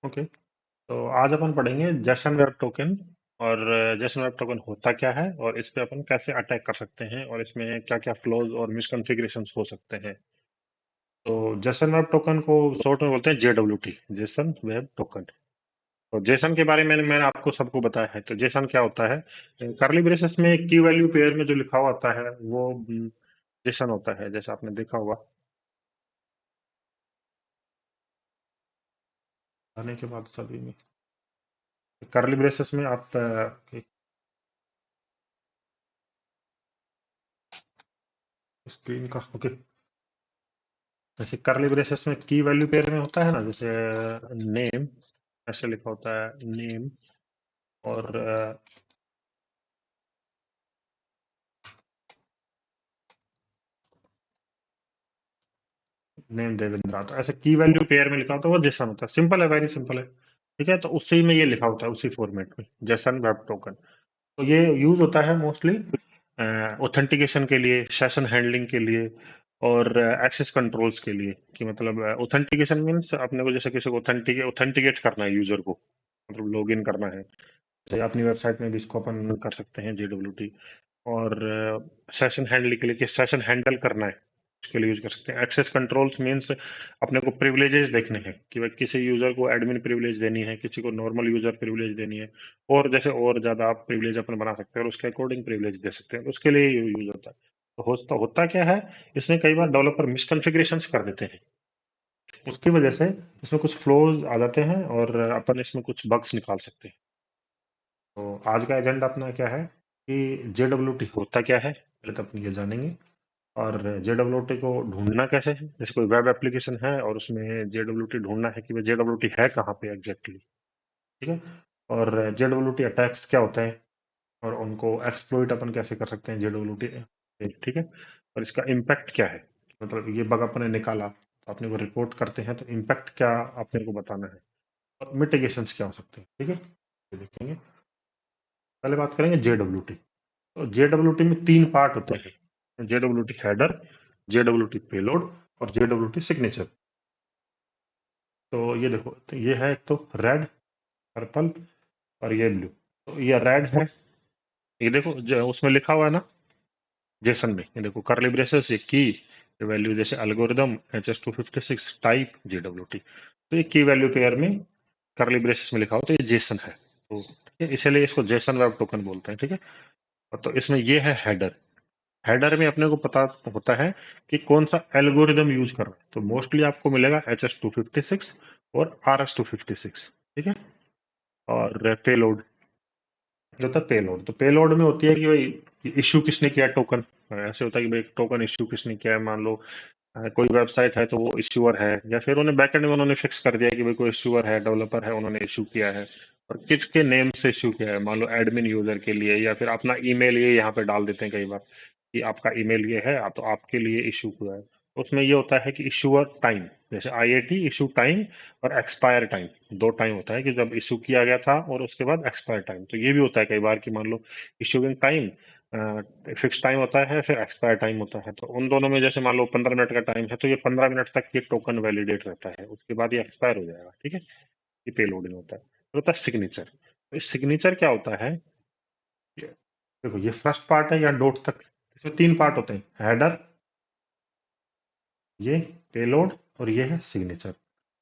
Okay. तो आज अपन पढ़ेंगे जेसन वेब टोकन। और जेसन वेब टोकन होता क्या है और इस पे अपन कैसे अटैक कर सकते हैं और इसमें क्या क्या फ्लोज और मिसकॉन्फ़िगरेशंस हो सकते हैं। तो जेसन वेब टोकन को शॉर्ट में बोलते हैं JWT, जेसन वेब टोकन। तो जेसन के बारे में मैंने आपको सबको बताया है। तो जेसन क्या होता है? करली ब्रेसेस में की वैल्यू पेयर में जो लिखा हुआ होता है वो जेसन होता है, जैसा आपने देखा होगा। आने के बाद सभी में करली ब्रेसेस में आप स्क्रीन का ओके। जैसे करली ब्रेसेस में की वैल्यू पेयर में होता है ना, जैसे नेम ऐसे लिखा होता है, नेम। और नेम देवेंद्रा, तो ऐसे की वैल्यू पेयर में लिखा होता है, वो जेसन होता है। सिंपल है, वेरी सिंपल है। ठीक है, तो उसी में ये लिखा होता है, उसी फॉर्मेट में, जेसन वेब टोकन। तो ये यूज होता है मोस्टली ऑथेंटिकेशन के लिए, सेशन हैंडलिंग के लिए, और एक्सेस कंट्रोल्स के लिए। कि मतलब ऑथेंटिकेशन मीन्स अपने को जैसे किसी को ऑथेंटिकेट करना है, यूजर को मतलब लॉग इन करना है। जैसे अपनी वेबसाइट में भी इसको अपन कर सकते हैं, JWT। और सेशन हैंडल के लिए, कि सेशन हैंडल करना है, उसके लिए यूज कर सकते हैं। एक्सेस कंट्रोल्स मीन्स अपने को प्रिविलेजेस देखने हैं, कि भाई किसी यूजर को एडमिन प्रिविलेज देनी है, किसी को नॉर्मल यूजर प्रिविलेज देनी है। और जैसे और ज्यादा आप प्रिविलेज अपन बना सकते हैं और उसके अकॉर्डिंग प्रिविलेज दे सकते हैं, तो उसके लिए यूज होता है। तो होता क्या है, इसमें कई बार डेवलपर मिसकॉन्फ़िगरेशंस कर देते हैं। उसकी वजह से इसमें कुछ फ्लोज आ जाते हैं और अपन इसमें कुछ बग्स निकाल सकते हैं। तो आज का एजेंडा अपना क्या है कि JWT होता क्या है, पहले तो अपन ये जानेंगे। और JWT को ढूंढना कैसे है, जैसे कोई वेब एप्लीकेशन है और उसमें JWT ढूंढना है कि भाई JWT है कहाँ पे एग्जैक्टली। ठीक है। और JWT अटैक्स क्या होते हैं और उनको एक्सप्लॉइट अपन कैसे कर सकते हैं JWT पे, ठीक है। और इसका इम्पैक्ट क्या है, मतलब ये बग अपने निकाला तो अपने को रिपोर्ट करते हैं, तो इम्पैक्ट क्या अपने को बताना है, और मिटिगेशंस क्या हो सकते हैं। ठीक है, ये देखेंगे। पहले बात करेंगे JWT। तो JWT में तीन पार्ट होते हैं: JWT हेडर, JWT पेलोड, और JWT सिग्नेचर। तो ये देखो, तो ये है एक तो रेड, पर्पल, और ये ब्लू। तो ये रेड है, ये देखो उसमें लिखा हुआ है ना, जेसन में, ये देखो करली ब्रेसेस, ये की वैल्यू, जैसे एल्गोरिदम HS256 टाइप JWT। तो ये की वैल्यू पेयर में करली ब्रेसेस में लिखा हो, तो ये जेसन है। तो ठीक है, इसलिए इसको जेसन वेब टोकन बोलते हैं। ठीक है। तो इसमें ये है हेडर। हेडर में अपने को पता होता है कि कौन सा एल्गोरिदम यूज कर रहा है। तो मोस्टली आपको मिलेगा HS256 और RS256। ठीक है। और पेलोड जो होता है, पेलोड, तो पेलोड में होती है कि भाई इश्यू किसने किया टोकन। ऐसे होता है कि भाई टोकन इश्यू किसने किया है। मान लो कोई वेबसाइट है तो वो इश्यूअर है, या फिर उन्हें बैकएंड में उन्होंने फिक्स कर दिया कि भाई कोई इश्यूअर है, डेवलपर है, उन्होंने इश्यू किया है। और किसके नेम से इश्यू किया है, मान लो एडमिन यूजर के लिए, या फिर अपना ईमेल ये यहाँ पे डाल देते हैं कई बार कि आपका ईमेल ये है, तो आपके लिए इश्यू हुआ है। तो उसमें ये होता है कि इश्यूअर टाइम, जैसे IAT इशू टाइम और एक्सपायर टाइम, दो टाइम होता है कि जब इशू किया गया था और उसके बाद एक्सपायर टाइम। तो ये भी होता है कई बार कि मान लो इशूइंग टाइम फिक्स टाइम होता है, फिर एक्सपायर टाइम होता है। तो उन दोनों में जैसे मान लो 15 मिनट का टाइम है, तो ये 15 मिनट तक ये टोकन वैलिडेट रहता है, उसके बाद ये एक्सपायर हो जाएगा। ठीक है, ये पेलोडिंग होता है। तो होता है सिग्नेचर। तो इस सिग्नेचर क्या होता है, देखो ये फर्स्ट पार्ट है या डॉट तक, इसमें तीन पार्ट होते हैं: हेडर, ये पेलोड, और ये है सिग्नेचर।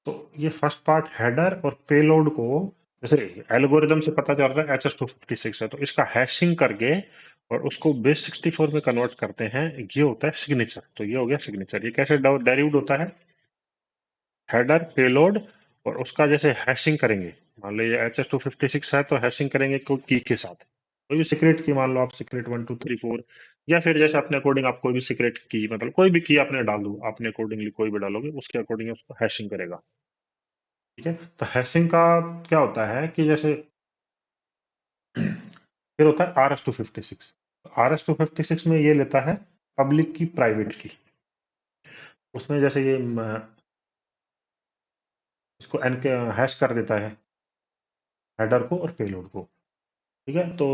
तो ये फर्स्ट पार्ट हेडर और पेलोड को, जैसे एल्गोरिदम से पता चल रहा है HS256 है, तो इसका हैशिंग करके और उसको base64 में कन्वर्ट करते हैं, ये होता है सिग्नेचर। तो ये हो गया सिग्नेचर। ये कैसे डेरिव्ड होता है, हेडर, पेलोड, और उसका जैसे हैशिंग करेंगे। मान लो ये HS256 है, तो हैशिंग करेंगे कोई की के साथ, कोई भी सीक्रेट की, मान लो आप सीक्रेट 1 2 3 4, या फिर जैसे अपने अकॉर्डिंग आप कोई भी सीक्रेट की, मतलब कोई भी की आपने डाल दो, अपने अकॉर्डिंगली कोई भी डालोगे, उसके अकॉर्डिंग उसको हैशिंग करेगा। ठीक है। तो हैशिंग का क्या होता है कि जैसे फिर होता है RS256। RS256 में ये लेता है पब्लिक की, प्राइवेट की। उसमें जैसे ये इसको एन के हैश कर देता है, हेडर को और पेलोड को। ठीक है। तो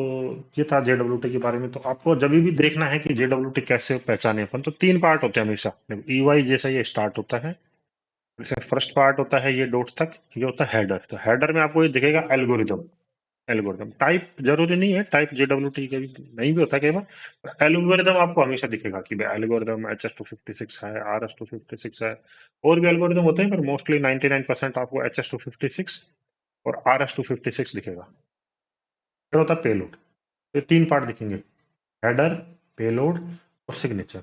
ये था JWT के बारे में। तो आपको जब भी देखना है कि JWT कैसे पहचाने अपन, तो तीन पार्ट होते हैं हमेशा। EY जैसा ये स्टार्ट होता है, जैसे फर्स्ट पार्ट होता है ये डॉट तक, ये होता है हेडर। तो हेडर में आपको ये दिखेगा एल्गोरिदम। एल्गोरिदम टाइप जरूरी नहीं है, टाइप JWT के भी नहीं भी होता कई बार। एल्गोरिदम आपको हमेशा दिखेगा कि भाई एल्गोरिदम HS256 है, RS256 है। और भी एल्गोरिदम होते हैं, पर मोस्टली 99% आपको HS256 और RS256 दिखेगा। फिर होता है पेलोड। ये तीन पार्ट दिखेंगे, हेडर, पेलोड और सिग्नेचर।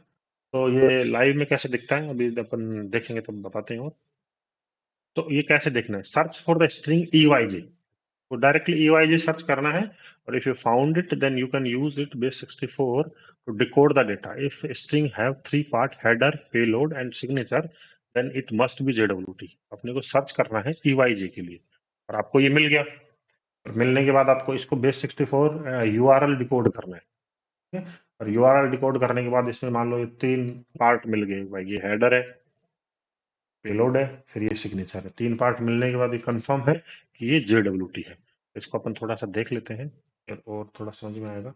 तो ये लाइव में कैसे दिखता है अभी अपन देखेंगे तो बताते हैं। और तो ये कैसे देखना है, search for the string EYJ। तो डायरेक्टली EYJ सर्च करना है, और if you found it then you can use it base64 to decode the data. If a string have three part, header, payload and signature, then it must be JWT। अपने को search करना है EYJ के लिए, और आपको ये मिल गया। और मिलने के बाद आपको इसको base64 URL डिकोड करना है, ठीक है। और URL डिकोड करने के बाद इसमें मान लो ये तीन पार्ट मिल गए भाई, ये हेडर है, पेलोड है, फिर ये सिग्नेचर है। तीन पार्ट मिलने के बाद ये कंफर्म है कि ये JWT है। इसको अपन थोड़ा सा देख लेते हैं और थोड़ा समझ में आएगा।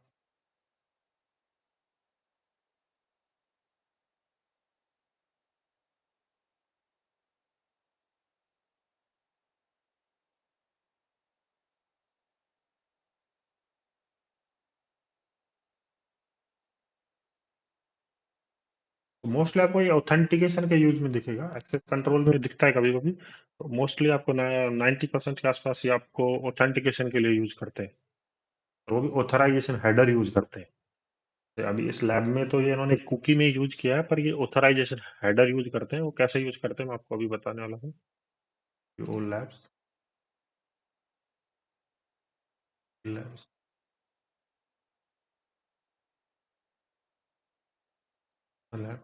मोस्टली आपको ये ऑथेंटिकेशन के यूज में दिखेगा, एक्सेस कंट्रोल में दिखता है कभी कभी। तो मोस्टली आपको 90% के आसपास ये आपको ऑथेंटिकेशन के लिए यूज करते हैं, और वो भी ऑथराइजेशन हेडर यूज करते हैं। तो अभी इस लैब में तो ये इन्होंने कुकी में यूज किया है, पर ये ऑथराइजेशन हेडर यूज करते हैं। वो कैसे यूज करते हैं मैं आपको अभी बताने वाला हूँ। ओ लैब्स, लैब्स, लैब।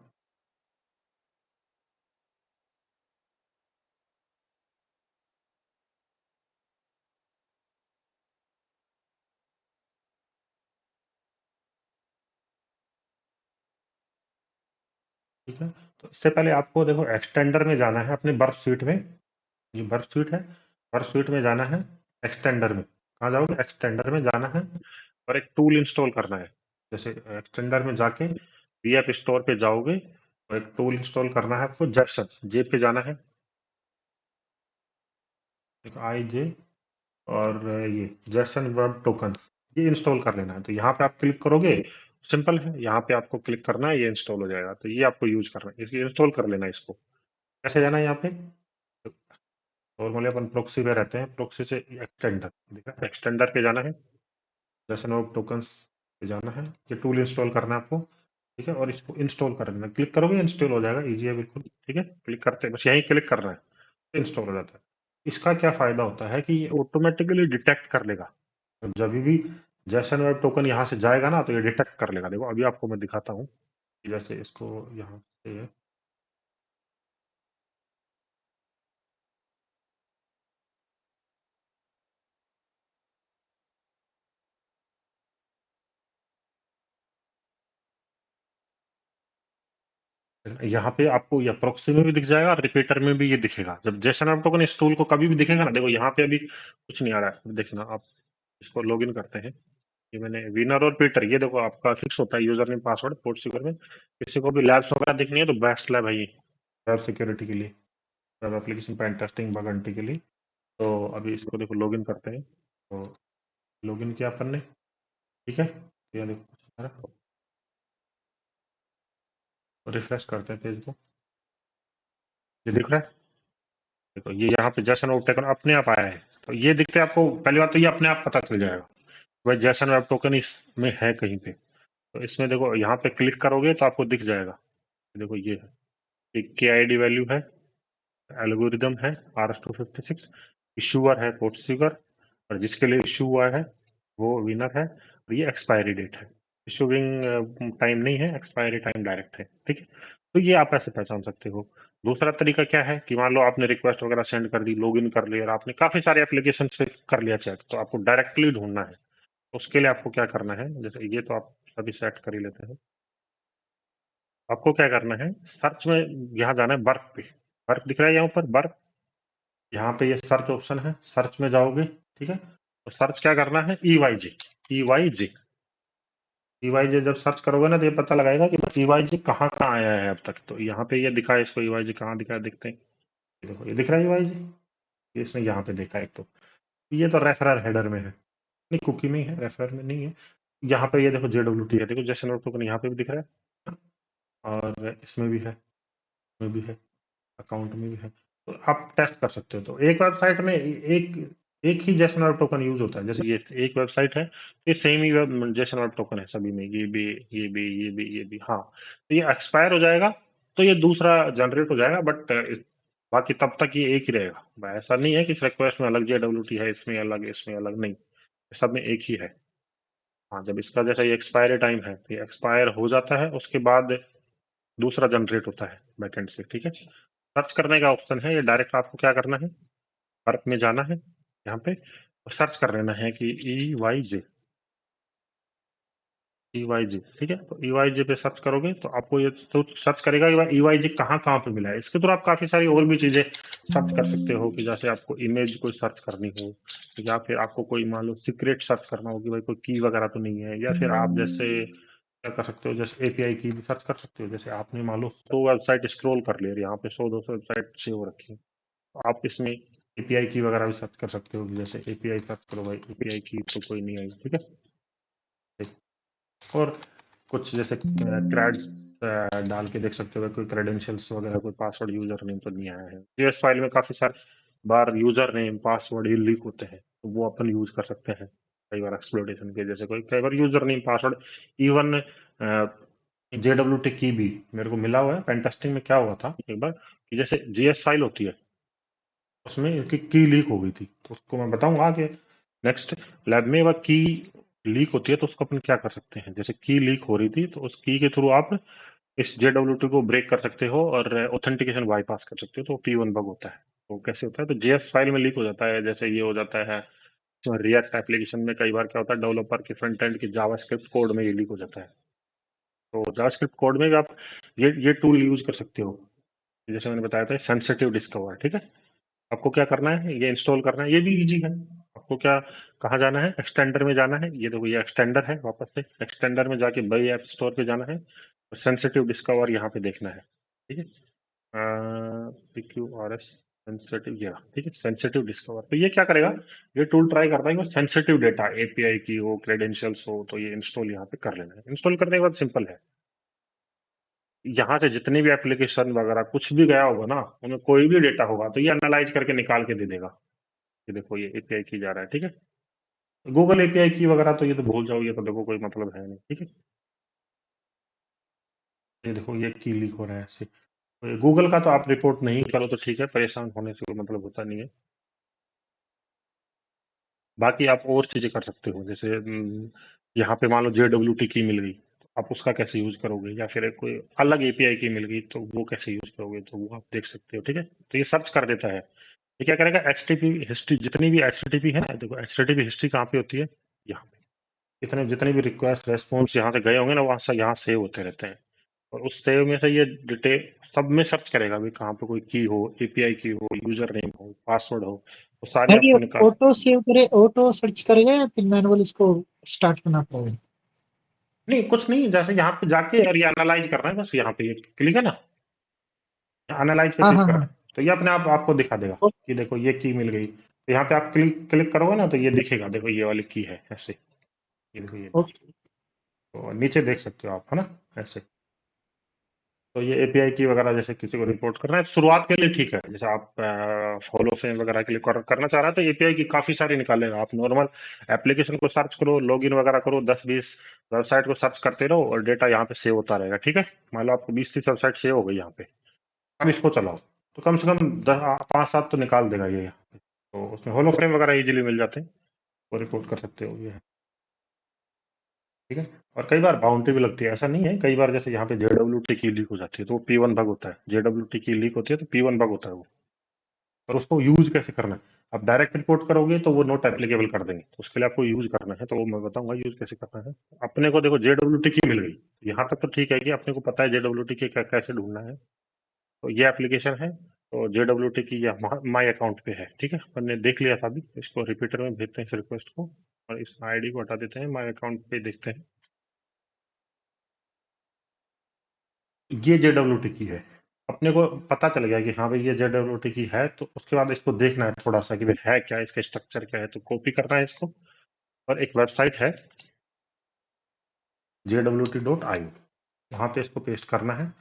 ठीक है, तो इससे पहले आपको देखो एक्सटेंडर में जाना है अपने बर्फ स्वीट में। ये बर्फ स्वीट है, बर्फ स्वीट में जाना है, एक्सटेंडर में। कहाँ जाओगे, एक्सटेंडर में जाना है, और एक टूल इंस्टॉल करना है। जैसे एक्सटेंडर में जाके VF स्टोर पे जाओगे, और एक टूल इंस्टॉल करना है आपको, जैक्सन जे पे जाना है, एक IJ, और ये जैसन वेब टोकन्स, ये इंस्टॉल कर लेना है। तो यहाँ पे आप क्लिक करोगे, सिंपल है, यहाँ पे आपको क्लिक करना है, ये इंस्टॉल हो जाएगा। तो ये आपको यूज करना है, इसलिए इंस्टॉल कर लेना है इसको। कैसे जाना है यहाँ पे, नॉर्मली अपन प्रोक्सी पे रहते हैं, प्रोक्सी से एक्सटेंडर, देखा, एक्सटेंडर पे जाना है, जैसे वेब टोकन्स पे जाना है, ये टूल इंस्टॉल करना है आपको। ठीक है, और इसको इंस्टॉल कर लेना, क्लिक करोगे इंस्टॉल हो जाएगा, इजी है बिल्कुल। ठीक है, क्लिक करते हैं, बस यहीं क्लिक करना है, इंस्टॉल हो जाता है। इसका क्या फायदा होता है कि ये ऑटोमेटिकली डिटेक्ट कर लेगा। तो जब भी जैसन वेब टोकन यहाँ से जाएगा ना, तो ये डिटेक्ट कर लेगा। देखो अभी आपको मैं दिखाता हूँ, जैसे इसको यहाँ से, यहाँ पे आपको या प्रॉक्सी में भी दिख जाएगा, और रिपीटर में भी ये दिखेगा। जब जैसन वेब टोकन इस टूल को कभी भी दिखेगा ना, देखो यहाँ पे अभी कुछ नहीं आ रहा है, देखना आप। इसको लॉगिन करते हैं, ये मैंने विनर और पीटर, ये देखो आपका फिक्स होता है user name password port secure में। किसी को भी लैब्स वगैरह दिखनी है तो बेस्ट लैब है ये, वेब सिक्योरिटी के लिए, web application pen testing bug bounty के लिए। तो अभी इसको देखो लॉगिन करते हैं। तो लॉगिन किया अपन ने, ठीक है, तो ये देखो कुछ आ रहा है। रिफ्रेश करते हैं पेज को, ये दिख रहा है। देखो ये यहाँ पे जैसन वेब टोकन अपने आप आया है। तो ये दिखते हैं आपको, पहली बात तो ये अपने आप पता चल जाएगा भाई जैसन वेब टोकन इसमें है कहीं पे। तो इसमें देखो यहाँ पे क्लिक करोगे तो आपको दिख जाएगा। देखो ये है, KID वैल्यू है, एल्गोरिदम है RS256, इशूअर है पोर्टसीगर, और जिसके लिए इशू हुआ है वो विनर है, और ये एक्सपायरी डेट है। इशूइंग टाइम नहीं है, एक्सपायरी टाइम डायरेक्ट है। ठीक है, तो ये आप ऐसे पहचान सकते हो। दूसरा तरीका क्या है कि मान लो आपने रिक्वेस्ट वगैरह सेंड कर दी, लॉगिन कर लिया, और आपने काफी सारे एप्लीकेशन से कर लिया चेक, तो आपको डायरेक्टली ढूंढना है। उसके लिए आपको क्या करना है, जैसे ये तो आप सभी सेट कर ही लेते हैं। आपको क्या करना है, सर्च में यहाँ जाना है, बर्फ पे, बर्फ दिख रहा है यहाँ ऊपर, बर्फ। यहाँ पे ये सर्च ऑप्शन है, सर्च में जाओगे, ठीक है। तो सर्च क्या करना है, EYJ, EYJ, EYJ जब सर्च करोगे ना, तो ये पता लगाएगा कि EYJ कहाँ कहाँ आया है अब तक। तो यहाँ पे ये दिखा है, इसको EYJ कहाँ दिखा है, देखते हैं। ये देखो ये दिख रहा है यूआई जी, ये इसने यहाँ पे देखा एक तो ये तो रेफरर हेडर में है, नहीं कुकी में ही है, रेफरर में नहीं है। यहाँ पे ये देखो JWT है, देखो जेसन टोकन यहाँ पे भी दिख रहा है और इसमें भी है, इसमें भी है, अकाउंट में भी है। तो आप टेस्ट कर सकते हो। तो एक वेबसाइट में एक एक ही जेसन वेब टोकन यूज होता है, जैसे ये एक वेबसाइट है, ये सेम ही जेसन वेब टोकन है सभी में, ये भी ये भी ये भी ये भी। हाँ, तो ये एक्सपायर हो जाएगा तो ये दूसरा जनरेट हो जाएगा, बट बाकी तब तक ये एक ही रहेगा। ऐसा नहीं है कि इस रिक्वेस्ट में अलग JWT है, इसमें अलग, इसमें अलग, नहीं, सब में एक ही है। हाँ, जब इसका जैसा ये एक्सपायरी टाइम है, ये एक्सपायर हो जाता है, उसके बाद दूसरा जनरेट होता है बैकएंड से, ठीक है। सर्च करने का ऑप्शन है, ये डायरेक्ट आपको क्या करना है, वर्क में जाना है यहाँ पे और सर्च कर लेना है कि EYJ, ठीक है। तो EYJ पे सर्च करोगे तो आपको ये तो सर्च करेगा कि EYJ कहाँ कहाँ पे मिला है। इसके थ्रू आप काफी सारी और भी चीजें सर्च कर सकते हो, कि जैसे आपको इमेज कोई सर्च करनी हो, या फिर आपको कोई मान लो सीक्रेट सर्च करना हो कि भाई कोई की वगैरह तो नहीं है, या फिर आप जैसे क्या कर सकते हो, जैसे API की भी सर्च कर सकते हो। जैसे आपने मान लो 100 वेबसाइट स्क्रॉल कर लिया, यहाँ पे 100-200 वेबसाइट सेव हो रखी है, तो आप इसमें API की वगैरह भी सर्च कर सकते हो, कि जैसे API सर्च करो भाई, API की तो कोई नहीं आई, ठीक है। और कुछ जैसे क्रैड्स डाल के देख सकते हो कोई क्रेडेंशियल्स वगैरह, कोई पासवर्ड यूजर नेम तो नहीं आया है। JS फाइल में काफी सारे बार यूजर नेम पासवर्ड ये लीक होते हैं, तो वो अपन यूज कर सकते हैं कई बार एक्सप्लोइटेशन के। जैसे कोई कई बार user name password, even JWT की भी मेरे को मिला हुआ है। पेन टेस्टिंग में क्या हुआ था एक बार, कि जैसे JS फाइल होती है, उसमें इसकी की लीक हो गई थी, तो उसको मैं बताऊंगा कि नेक्स्ट लैब में वह की लीक होती है तो उसको अपन क्या कर सकते हैं। जैसे की लीक हो रही थी तो उस की के थ्रू आप इस JWT को ब्रेक कर सकते हो और ऑथेंटिकेशन बाईपास कर सकते हो, तो P1 बग होता है। तो कैसे होता है, तो JS फाइल में लीक हो जाता है। जैसे ये हो जाता है रिएक्ट एप्लीकेशन में, कई बार क्या होता है डेवलपर के फ्रंट एंड के जावास्क्रिप्ट कोड में ये लीक हो जाता है। तो जावास्क्रिप्ट कोड में भी आप ये टूल यूज कर सकते हो, जैसे मैंने बताया था सेंसिटिव डिस्कवर, ठीक है। आपको क्या करना है, ये इंस्टॉल करना है, ये भी इजी है। आपको क्या, कहाँ जाना है, एक्सटेंडर में जाना है। ये देखो ये एक्सटेंडर है, वापस से एक्सटेंडर में जाके बाई ऐप स्टोर पे जाना है और सेंसिटिव डिस्कवर यहाँ पे देखना है, ठीक है। PQRS सेंसिटिव, या ठीक है सेंसिटिव डिस्कवर। तो ये क्या करेगा, ये टूल ट्राई करता है कि सेंसिटिव डेटा API की हो, क्रेडेंशियल्स हो, तो ये इंस्टॉल यहाँ पे कर लेना है। इंस्टॉल करने के बाद सिंपल है, यहाँ से जितनी भी एप्लीकेशन वगैरह कुछ भी गया होगा ना, उनमें कोई भी डेटा होगा तो ये एनालाइज करके निकाल के दे देगा कि देखो ये API की जा रहा है, ठीक है। गूगल API की वगैरह तो ये तो भूल जाओ, ये तो देखो कोई मतलब है नहीं, ठीक है। ये देखो ये की लीक हो रहा है ऐसे। तो गूगल का तो आप रिपोर्ट नहीं करो तो ठीक है, परेशान होने से कोई मतलब होता नहीं है। बाकी आप और चीजें कर सकते हो, जैसे यहाँ पे मान लो JWT की मिल गई, तो आप उसका कैसे यूज करोगे, या फिर कोई अलग API की मिल गई तो वो कैसे यूज करोगे, तो वो आप देख सकते हो, ठीक है। तो ये सर्च कर देता है। ये क्या करेगा, HTTP हिस्ट्री, जितनी भी HTTP है ना, देखो HTTP हिस्ट्री कहाँ पे होती है, यहाँ पे। इतने जितने भी रिक्वेस्ट रेस्पॉन्स यहाँ से गए होंगे ना, वहाँ से यहाँ सेव होते रहते हैं, और उस सेव में से ये डिटेल सब में सर्च करेगा भी, कहाँ पे कोई की हो, API की हो, यूजर नेम हो, पासवर्ड हो, वो सारे भाई ये आपको निकाल। ऑटो सेव करे, ऑटो सर्च करेगा या फिर मैनुअल इसको स्टार्ट करना पड़ेगा? नहीं कुछ नहीं, जैसे यहाँ पे जाके और ये एनालाइज करना है, बस यहाँ पे ये क्लिक है ना, एनालाइज पे हाँ क्लिक हाँ करना हाँ। है, तो ये अपने आप आपको दिखा देगा कि देखो ये की मिल गई। तो यहाँ पे आप क्लिक क्लिक करोगे ना, तो ये दिखेगा, देखो ये वाली की है ऐसे, ये देखो ये, ओके। तो नीचे देख सकते हो आप, है ना, ऐसे। तो ये API की वगैरह जैसे किसी को रिपोर्ट करना है, शुरुआत के लिए ठीक है। जैसे आप फॉलो फ्रेम वगैरह के लिए करना चाह रहा है, तो API की काफी सारी निकालेगा। आप नॉर्मल एप्लीकेशन को सर्च करो, लॉगिन वगैरह करो, 10-20 वेबसाइट को सर्च करते रहो और डेटा यहाँ पे सेव होता रहेगा, ठीक है। मान लो आपको 20-30 वेबसाइट सेव हो गई यहाँ पे, अब इसको चलाओ, तो कम से कम 5-7 तो निकाल देगा ये यहाँ पे। तो उसमें होलो फ्रेम वगैरह इजीली मिल जाते हैं, वो रिपोर्ट कर सकते हो, ये है, ठीक है। और कई बार बाउंड्री भी लगती है, ऐसा नहीं है। कई बार जैसे यहाँ पे JWT की लीक हो जाती है, तो वो P1 बग होता है। JWT की लीक होती है तो P1 बग होता है वो। और उसको यूज कैसे करना है, आप डायरेक्ट रिपोर्ट करोगे तो वो नॉट एप्लीकेबल कर देंगे, तो उसके लिए आपको यूज करना है, तो वो मैं बताऊंगा यूज कैसे करना है। अपने को देखो JWT की मिल गई, यहाँ तक तो ठीक है कि अपने को पता है JWT की कैसे ढूंढना है। तो ये एप्लीकेशन है, तो JWT की या माई अकाउंट पे है, ठीक है। अपन ने देख लिया था अभी, इसको रिपीटर में भेजते हैं इस रिक्वेस्ट को, और इस आईडी को हटा देते हैं, माई अकाउंट पे देखते हैं। ये JWT की है, अपने को पता चल गया कि हाँ भाई ये JWT की है, तो उसके बाद इसको देखना है थोड़ा सा कि भाई है क्या, इसका स्ट्रक्चर क्या है, तो कॉपी करना है इसको। और एक वेबसाइट है jwt.io, वहां पे इसको पेस्ट करना है।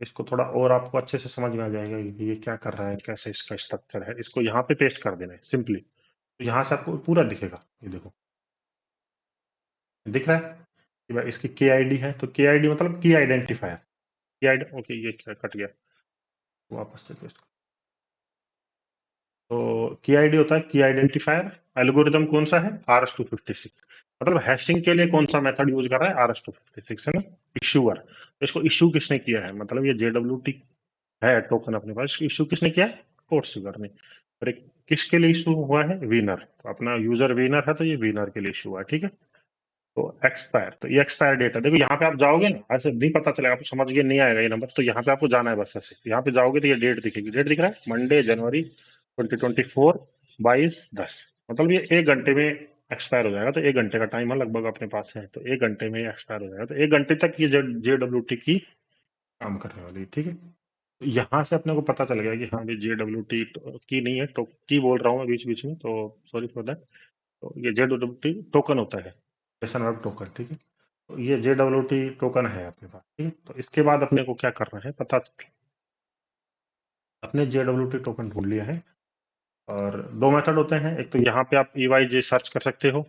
इसको थोड़ा और आपको अच्छे से समझ में आ जाएगा कि ये क्या कर रहा है, कैसे इसका स्ट्रक्चर है। इसको यहाँ पे पेस्ट कर देना है सिंपली, तो यहाँ से आपको पूरा दिखेगा। ये देखो दिख रहा है कि भाई इसकी KID है, तो KID मतलब की आइडेंटिफायर। की आइड ओके, ये क्या कट गया, वापस से पेस्ट। तो की आईडी होता है की आइडेंटिफायर। एल्गोरिदम कौन सा है, RS-256, मतलब हैशिंग के लिए कौन सा मेथड यूज कर रहा है, RS-256 है ना। इशूअर, तो इसको इशू किसने किया है, मतलब ये JWT है टोकन अपने पास, इसको इशू किसने किया है, कोड स्वीगर ने। और एक किसके लिए इशू हुआ है, विनर, तो अपना यूजर विनर है, तो ये विनर के लिए इशू हुआ है, ठीक है। तो एक्सपायर, तो ये एक्सपायर डेट है। देखो यहाँ पे आप जाओगे ना, ऐसे नहीं पता चलेगा, आपको समझ के नहीं आएगा ये नंबर, तो यहाँ पे आपको जाना है बस ऐसे, यहाँ पे जाओगे तो ये डेट दिखेगी। डेट दिख रहा है, मंडे जनवरी 2024 22:10, मतलब ये 1 घंटे में एक्सपायर हो जाएगा। तो 1 घंटे का टाइम है लगभग अपने पास है, तो 1 घंटे में एक्सपायर हो जाएगा। तो 1 घंटे तक ये JWT की काम करने वाली है, ठीक है। तो यहाँ से अपने को पता चल गया कि हाँ भाई JWT की नहीं है, की बोल रहा हूँ मैं बीच बीच में, तो सॉरी फॉर दैट। तो ये JWT टोकन होता है, जेसन वेब टोकन, ठीक है। तो ये JWT टोकन है अपने पास, ठीक है। तो इसके बाद अपने को क्या करना है, पता, अपने JWT टोकन ढूंढ लिया है। और दो मेथड होते हैं, एक तो यहाँ पे आप EYJ सर्च कर सकते हो,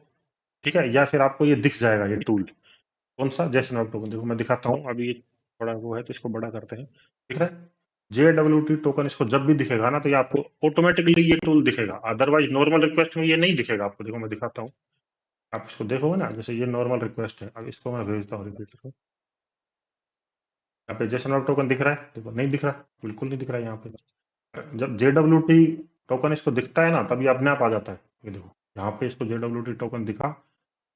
ठीक है, या फिर आपको ये दिख जाएगा ये टूल, कौन सा, जेसन वेब टोकन। देखो मैं दिखाता हूँ, अभी ये थोड़ा वो है तो इसको बड़ा करते हैं, दिख रहा है JWT टोकन। इसको जब भी दिखेगा ना, तो ये आपको ऑटोमेटिकली ये टूल दिखेगा, अदरवाइज नॉर्मल रिक्वेस्ट में ये नहीं दिखेगा आपको। देखो मैं दिखाता हूँ, आप इसको देखोगे ना, जैसे ये नॉर्मल रिक्वेस्ट है, अब इसको मैं भेजता हूँ रिपीट को, यहाँ पे जेसन वेब टोकन दिख रहा है, देखो नहीं दिख रहा, बिल्कुल नहीं दिख रहा है यहाँ पे। जब JWT टोकन इसको दिखता है ना, तब ये अपने आप आ जाता है। ये देखो यहाँ पे इसको JWT टोकन दिखा,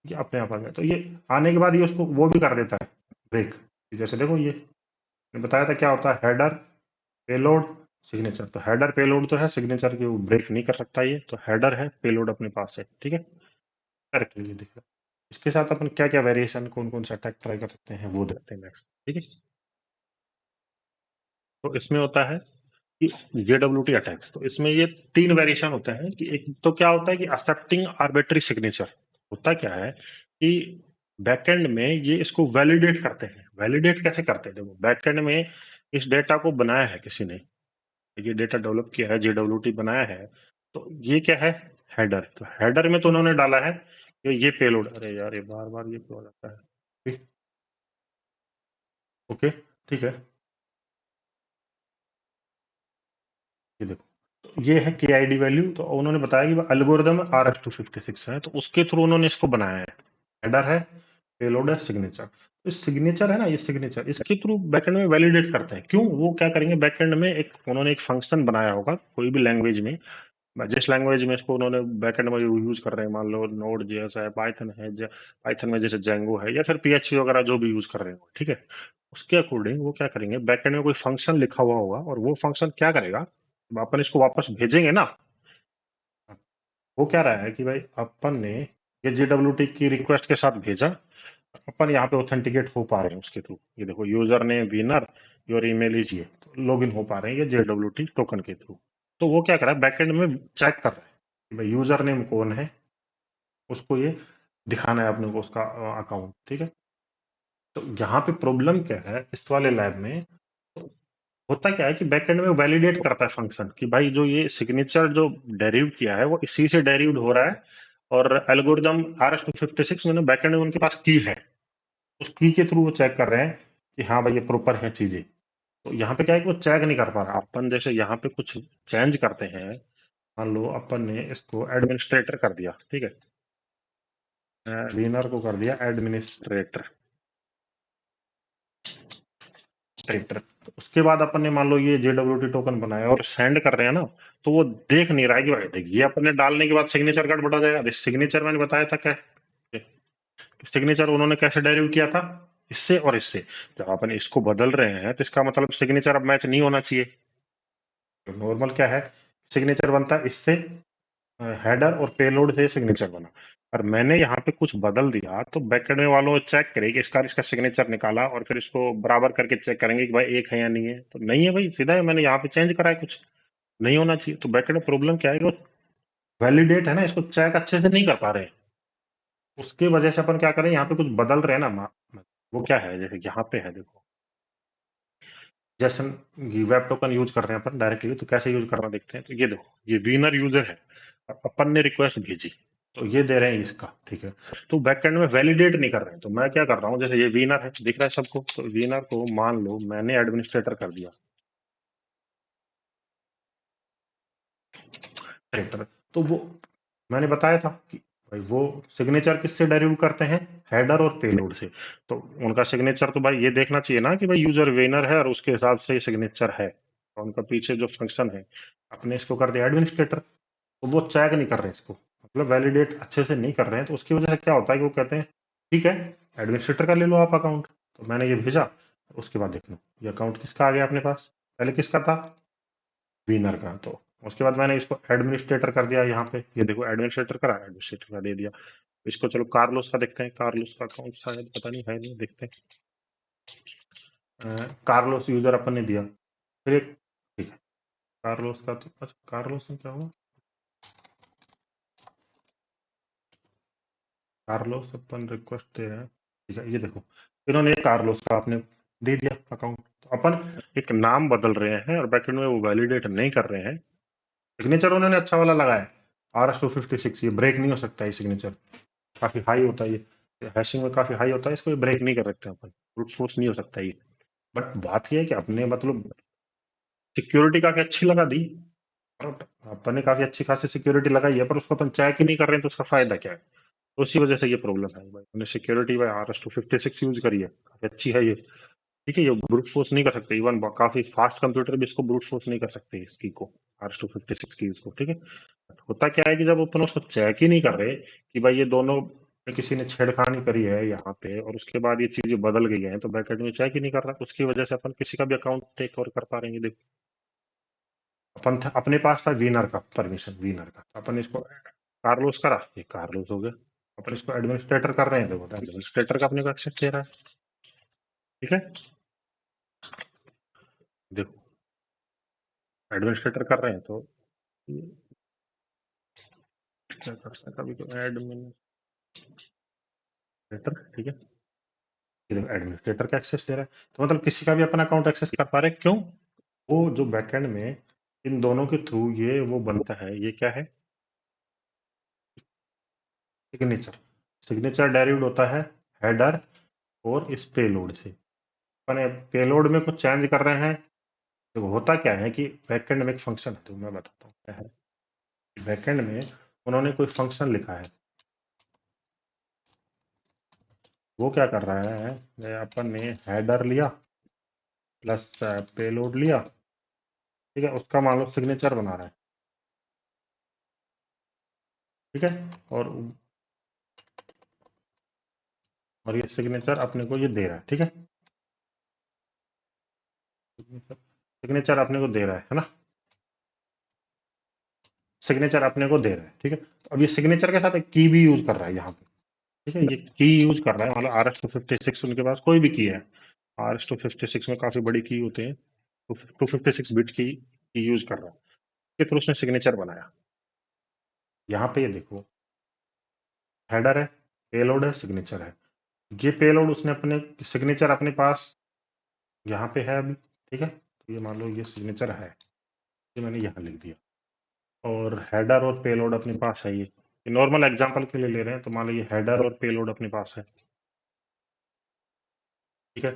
ये अपने आप आ गया। तो ये आने के बाद ये उसको वो भी कर देता है ब्रेक, जैसे देखो ये मैंने बताया था क्या होता है, हेडर, पेलोड, सिग्नेचर। तो हेडर पेलोड तो है, सिग्नेचर की ब्रेक नहीं कर सकता ये, तो हेडर है, पेलोड अपने पास है, ठीक है। करेक्टली ये दिख रहा है। इसके साथ अपन क्या क्या वेरिएशन, कौन कौन सा अटैक ट्राई कर सकते हैं वो देखते हैं नेक्स्ट, ठीक है। तो इसमें होता है कि JWT अटैक्स, तो इसमें ये 3 वेरिएशन होते हैं। कि एक तो क्या होता है कि एक्सेप्टिंग आर्बिट्री सिग्नेचर, होता क्या है कि बैकएंड में ये इसको वैलिडेट करते हैं। वैलिडेट कैसे करते हैं, देखो बैकएंड में इस डेटा को बनाया है किसी ने, ये डेटा डेवलप किया है, JWT बनाया है, तो ये क्या है, हेडर। तो हेडर में तो उन्होंने डाला है कि ये पेलोड, अरे यार ये बार बार ये क्यों लगता है, ठीक, ओके, ठीक है, ये देखो, तो ये है KID वैल्यू। तो उन्होंने बताया कि एल्गोरिदम RS-256 है, तो उसके थ्रू उन्होंने इसको बनाया है। हेडर है, पेलोड है, सिग्नेचर। तो सिग्नेचर है ना, ये सिग्नेचर इसके थ्रू बैकएंड में वैलिडेट करते हैं। क्यों, वो क्या करेंगे, बैकएंड में एक उन्होंने एक फंक्शन बनाया होगा कोई भी लैंग्वेज में, जिस लैंग्वेज में इसको उन्होंने बैकएंड में यूज कर रहे हैं, मान लो नोड JS है, पाइथन है, पाइथन में जैसे जेंगो है, या फिर PHP वगैरह जो भी यूज कर रहे हो, ठीक है। उसके अकॉर्डिंग वो क्या करेंगे, बैकएंड में कोई फंक्शन लिखा हुआ होगा, और वो फंक्शन क्या करेगा, जब अपन इसको वापस भेजेंगे ना, वो क्या रहा है कि भाई अपन ने ये JWT की रिक्वेस्ट के साथ भेजा, अपन यहाँ पे ऑथेंटिकेट हो पा रहे हैं उसके थ्रू। ये देखो user name winner, your email is ये, तो लॉग इन हो पा रहे हैं ये JWT टोकन के थ्रू। तो वो क्या कर रहा है, बैकएंड में चेक कर रहा है कि भाई यूजर नेम कौन है, उसको ये दिखाना है अपने को उसका अकाउंट, ठीक है। तो यहाँ पे प्रॉब्लम क्या है इस वाले लैब में, तो होता क्या है कि बैकएंड में वैलिडेट करता है फंक्शन कि भाई जो ये सिग्नेचर जो डेरिव किया है वो इसी से डेरिव्ड हो रहा है। और एल्गोरिदम RS-256 में बैकएंड में उनके पास की है, उस की के थ्रू वो चेक कर रहे हैं कि हाँ भाई ये प्रॉपर है चीजें। तो यहाँ पे क्या है कि वो चेक नहीं कर पा रहा। अपन जैसे यहाँ पे कुछ चेंज करते हैं, मान लो अपन ने इसको एडमिनिस्ट्रेटर कर दिया, ठीक है, विनर को कर दिया एडमिनिस्ट्रेटर, ट्रैक्टर। तो उसके बाद अपन ने मान लो ये JWT टोकन बनाया और सेंड कर रहे हैं ना, तो वो देख नहीं रहा है कि भाई देख ये अपन ने डालने के बाद सिग्नेचर गड़बड़ा जाएगा। सिग्नेचर मैंने बताया था क्या, सिग्नेचर उन्होंने कैसे डेरिव किया था, इससे और इससे। जब अपन इसको बदल रहे हैं तो इसका मतलब सिग्नेचर अब मैच नहीं होना चाहिए। तो नॉर्मल क्या है, सिग्नेचर बनता है इससे, हेडर और पेलोड से सिग्नेचर बना। और मैंने यहाँ पे कुछ बदल दिया तो बैकएंड में वालों चेक करेगी, इसका सिग्नेचर निकाला और फिर इसको बराबर करके चेक करेंगे कि भाई एक है या नहीं है। तो नहीं है भाई, सीधा है, मैंने यहाँ पे चेंज करा है, कुछ नहीं होना चाहिए। तो बैकएंड में प्रॉब्लम क्या है कि वो वैलिडेट है ना, इसको चेक अच्छे से नहीं कर पा रहे हैं। उसकी वजह से अपन क्या करें, यहाँ पे कुछ बदल रहे हैं ना वो क्या है, जैसे यहाँ पे है देखो, जैसे वेब टोकन यूज कर रहे हैं अपन डायरेक्टली, तो कैसे यूज करना देखते हैं। तो ये देखो, ये विनर यूजर है और अपन ने रिक्वेस्ट भेजी, तो ये दे रहे हैं इसका, ठीक है। तो बैकएंड में वैलिडेट नहीं कर रहे हैं। तो मैं क्या कर रहा हूँ, जैसे ये विनर है, दिख रहा है सबको, तो विनर को मान लो मैंने एडमिनिस्ट्रेटर कर दिया, एडिटर। तो वो मैंने बताया था कि भाई वो सिग्नेचर किससे डेरिव करते हैं, हेडर और पेलोड से। तो उनका सिग्नेचर तो भाई ये देखना चाहिए ना कि भाई यूजर विनर है और उसके हिसाब से सिग्नेचर है, और उनका पीछे जो फंक्शन है अपने इसको कर दिया एडमिनिस्ट्रेटर। तो वो चेक नहीं कर रहे हैं इसको, मतलब वैलिडेट अच्छे से नहीं कर रहे हैं। तो उसकी वजह से क्या होता है कि वो कहते हैं ठीक है एडमिनिस्ट्रेटर का ले लो आप अकाउंट। तो मैंने ये भेजा, उसके बाद देख लो ये अकाउंट किसका आ गया अपने पास, पहले किसका था, विनर का। तो उसके बाद मैंने इसको एडमिनिस्ट्रेटर कर दिया, यहाँ पे ये देखो एडमिनिस्ट्रेटर करा, एडमिनिस्ट्रेटर का दे दिया। इसको चलो कार्लोस का देखते हैं, कार्लोस का अकाउंट शायद पता नहीं है नहीं, देखते हैं। कार्लोस यूजर अपन ने दिया, फिर एक ठीक है कार्लोस का, तो अच्छा कार्लोस में क्या हुआ, कार्लोस अपन रिक्वेस्ट दे रहे हैं, ठीक है। ये देखो इन्होंने कार्लोस का आपने दे दिया अकाउंट। तो अपन एक नाम बदल रहे हैं और बैकएंड में वो वैलिडेट नहीं कर रहे हैं। सिग्नेचर उन्होंने अच्छा वाला लगाया, RS-256, ये ब्रेक नहीं हो सकता, ये सिग्नेचर काफी हाई होता है, ये हैशिंग में काफी हाई होता है, इसको ये ब्रेक नहीं कर सकते अपन, ब्रूट फोर्स नहीं हो सकता ये। बट बात ये है कि अपने मतलब सिक्योरिटी काफी अच्छी लगा दी, और अपन ने काफी अच्छी खासी सिक्योरिटी लगाई है, पर उसको अपन चेक ही नहीं कर रहे हैं, तो उसका फायदा क्या है। तो उसी वजह से ये प्रॉब्लम है भाई, हमने सिक्योरिटी भाई RS-256 यूज करी है, काफी अच्छी है ये, ठीक है। ये ब्रूट फोर्स नहीं कर सकते, इवन काफी फास्ट कंप्यूटर भी इसको ब्रूट फोर्स नहीं कर सकते इस की को, RS-256 की इसको, ठीक है। होता क्या है कि जब अपन उसको चेक ही नहीं कर रहे कि भाई ये दोनों में किसी ने छेड़खानी करी है यहाँ पे, और उसके बाद ये चीजें बदल गई हैं, तो बैकएंड में चेक ही नहीं कर रहा, उसकी वजह से अपन किसी का भी अकाउंट टेक ओवर कर पा रहे हैं। देखो अपन था, अपने पास था विनर का परमिशन, विनर का, तो अपन इसको कार्लोस करा, ये कार्लोस हो गया। अपन इसको एडमिनिस्ट्रेटर कर रहे हैं, देखो एडमिनिस्ट्रेटर का अपने को एक्सेस दे रहा है, ठीक है। देखो एडमिनिस्ट्रेटर कर रहे हैं, तो क्या करते हैं, कभी तो एडमिनिस्ट्रेटर, ठीक है, एडमिनिस्ट्रेटर का एक्सेस दे रहा है, तो मतलब किसी का भी अपना अकाउंट एक्सेस कर पा रहे हैं। क्यों, वो जो बैकएंड में इन दोनों के थ्रू ये वो बनता है, ये क्या है, सिग्नेचर। सिग्नेचर डेरिव्ड होता है हेडर और इस पेलोड से। अपन पेलोड में कुछ चेंज कर रहे हैं, तो होता क्या है कि बैकएंड में एक फंक्शन है, तो मैं बताता हूँ क्या है। बैकएंड में उन्होंने कोई फंक्शन लिखा है, वो क्या कर रहा है, अपन ने हेडर लिया प्लस पेलोड लिया, ठीक है, उसका मान लो सिग्नेचर बना रहा है, ठीक है। और ये सिग्नेचर अपने को ये दे रहा है, ठीक है, सिग्नेचर अपने को दे रहा है ना, सिग्नेचर अपने को दे रहा है, ठीक है। तो अब ये सिग्नेचर के साथ एक की भी यूज कर रहा है यहाँ पे, ठीक है, ये की यूज कर रहा है, मतलब RS-256 उनके पास कोई भी की है, RS-256 में काफी बड़ी की होते हैं, तो 256 बिट की यूज कर रहा है, के थ्रू उसने सिग्नेचर बनाया। यहाँ पे ये देखो हेडर है, पेलोड है, सिग्नेचर है। ये पेलोड उसने अपने सिग्नेचर अपने पास यहाँ पे है अभी, ठीक है। तो ये मान लो ये सिग्नेचर है, ये मैंने यहाँ लिख दिया, और हेडर और पेलोड अपने पास है। ये नॉर्मल एग्जांपल के लिए ले रहे हैं, तो मान लो ये हेडर और पेलोड अपने पास है, ठीक है,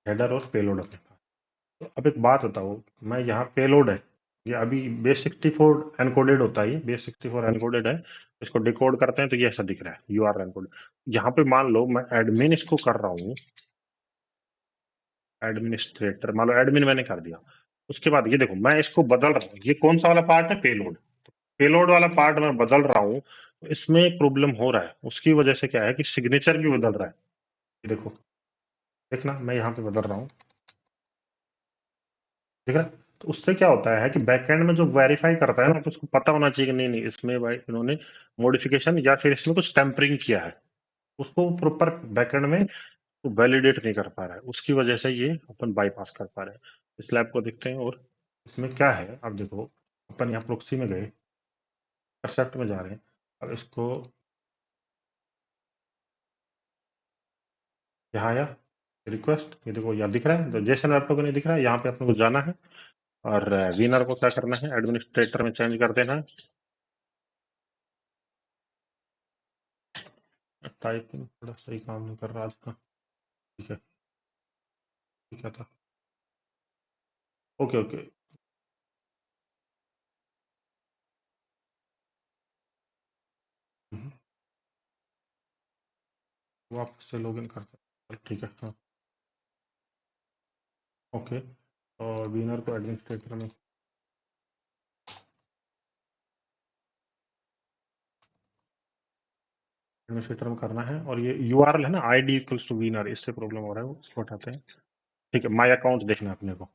हेडर और पेलोड अपने पास। तो अब एक बात बताओ, मैं यहाँ पेलोड है, ये अभी base64 एनकोडेड होता है, ये base64 एनकोडेड है, इसको डिकोड करते हैं तो ये ऐसा दिख रहा है UR एनकोडेड। यहाँ पे मान लो मैं एडमिन इसको कर रहा हूँ, एडमिनिस्ट्रेटर मान लो एडमिन मैंने कर दिया, उसके बाद ये देखो मैं इसको बदल रहा हूँ, ये कौन सा वाला पार्ट है, पेलोड। पेलोड वाला पार्ट मैं बदल रहा हूँ, तो इसमें प्रॉब्लम हो रहा है, उसकी वजह से क्या है कि सिग्नेचर भी बदल रहा है। ये देखो, देखना मैं यहाँ पे बदल रहा हूँ, ठीक है, तो उससे क्या होता है कि बैकएंड में जो वेरीफाई करता है ना, तो उसको पता होना चाहिए कि नहीं नहीं इसमें भाई इन्होंने मॉडिफिकेशन या फिर इसमें कुछ टेम्परिंग किया है, उसको प्रॉपर बैकएंड में वैलिडेट नहीं कर पा रहा है, उसकी वजह से ये अपन बाईपास कर पा रहे हैं। इस लैब को देखते हैं और इसमें क्या है। अब देखो अपन यहाँ प्रोक्सी में गए, एक्सेप्ट में जा रहे हैं, अब इसको यहाँ आया रिक्वेस्ट, ये देखो यहाँ दिख रहा है, तो जेसन वेब टोकन नहीं दिख रहा है, यहाँ पे अपने को जाना है और विनर को क्या करना है, एडमिनिस्ट्रेटर में चेंज कर देना है। टाइपिंग थोड़ा सही काम नहीं कर रहा आज का, ठीक है, ठीक है था, ओके ओके। वापस से लॉगिन करते हैं, ठीक है, हाँ ओके। और विनर को एडमिनिस्ट्रेटर में, एडमिनिस्ट्रेटर में करना है, और ये यूआरएल है ना आईडी इक्वल्स टू विनर, इससे प्रॉब्लम हो रहा है, वो इसको हटाते हैं। ठीक है, माय अकाउंट देखना है अपने को,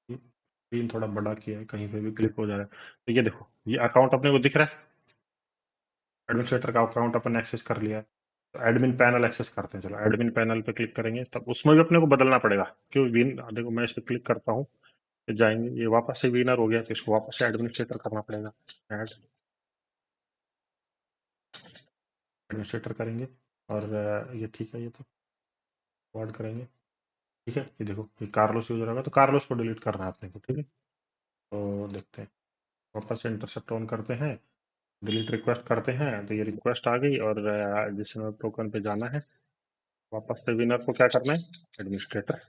स्क्रीन थोड़ा बड़ा किया है, कहीं पे भी क्लिक हो जा रहा है। तो ये देखो ये अकाउंट अपने को दिख रहा है, एडमिनिस्ट्रेटर का अकाउंट अपन एक्सेस कर लिया है। तो एडमिन पैनल एक्सेस करते हैं, चलो एडमिन पैनल पे क्लिक करेंगे, तब उसमें भी अपने को बदलना पड़ेगा। क्यों विन, देखो मैं इस पर क्लिक करता हूँ, जाएंगे, ये वापस से विनर हो गया, तो इसको वापस से एडमिनिस्ट्रेटर करना पड़ेगा। ऐड एडमिनिस्ट्रेटर करेंगे, और ये ठीक है, ये तो वर्ड करेंगे, ठीक है। ये देखो ये कार्लोस यूजर होगा, तो कार्लोस को डिलीट करना है अपने को, ठीक है। तो देखते हैं, वापस से इंटरसेप्ट ऑन करते हैं, डिलीट रिक्वेस्ट करते हैं, तो ये रिक्वेस्ट आ गई, और जिसमें टोकन पे जाना है, वापस से विनर को क्या करना है, एडमिनिस्ट्रेटर,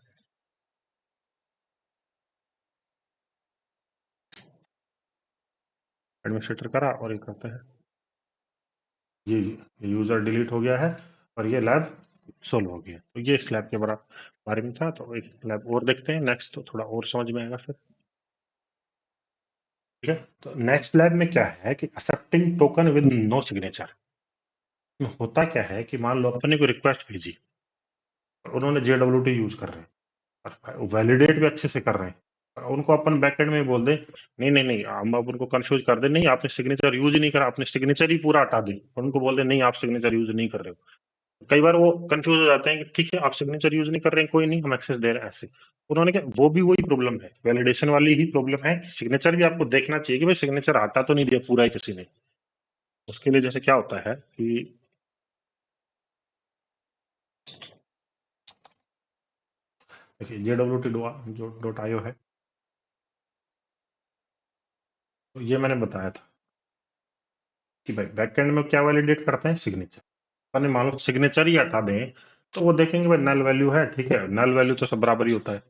एडमिनिस्ट्रेटर करा, और ये करते हैं, ये यूजर डिलीट हो गया है, और ये लैब सोल्व हो गया। तो ये इस लैब के बारे में था। तो एक लैब और देखते हैं नेक्स्ट, तो थोड़ा और समझ में आएगा फिर, ठीक है। तो नेक्स्ट लैब में क्या है कि accepting token with no signature. होता क्या है कि मान लो अपने को रिक्वेस्ट भेजी और उन्होंने JWT यूज कर रहे हैं और वैलिडेट भी अच्छे से कर रहे हैं, और उनको अपन बैकएंड में बोल दे नहीं नहीं नहीं, हम अब उनको कंफ्यूज कर दे, नहीं आपने सिग्नेचर यूज नहीं करा, आपने सिग्नेचर ही पूरा हटा दी, और उनको बोल दे नहीं आप सिग्नेचर यूज नहीं कर रहे हो। कई बार वो कंफ्यूज हो जाते हैं कि ठीक है आप सिग्नेचर यूज नहीं कर रहे हैं, कोई नहीं हम एक्सेस दे रहे हैं ऐसे। उन्होंने क्या, वो भी वही प्रॉब्लम है, वैलिडेशन वाली ही प्रॉब्लम है, सिग्नेचर भी आपको देखना चाहिए कि भाई सिग्नेचर हटा तो नहीं दिया पूरा ही किसी ने। उसके लिए जैसे क्या होता है कि देखिए JWT जो .io है, तो ये मैंने बताया था कि भाई बैकएंड में क्या वैलिडेट करते हैं, सिग्नेचर। अपने मान लो सिग्नेचर ही हटा दें, तो वो देखेंगे भाई नल वैल्यू है, ठीक है, नल वैल्यू तो सब बराबर ही होता है।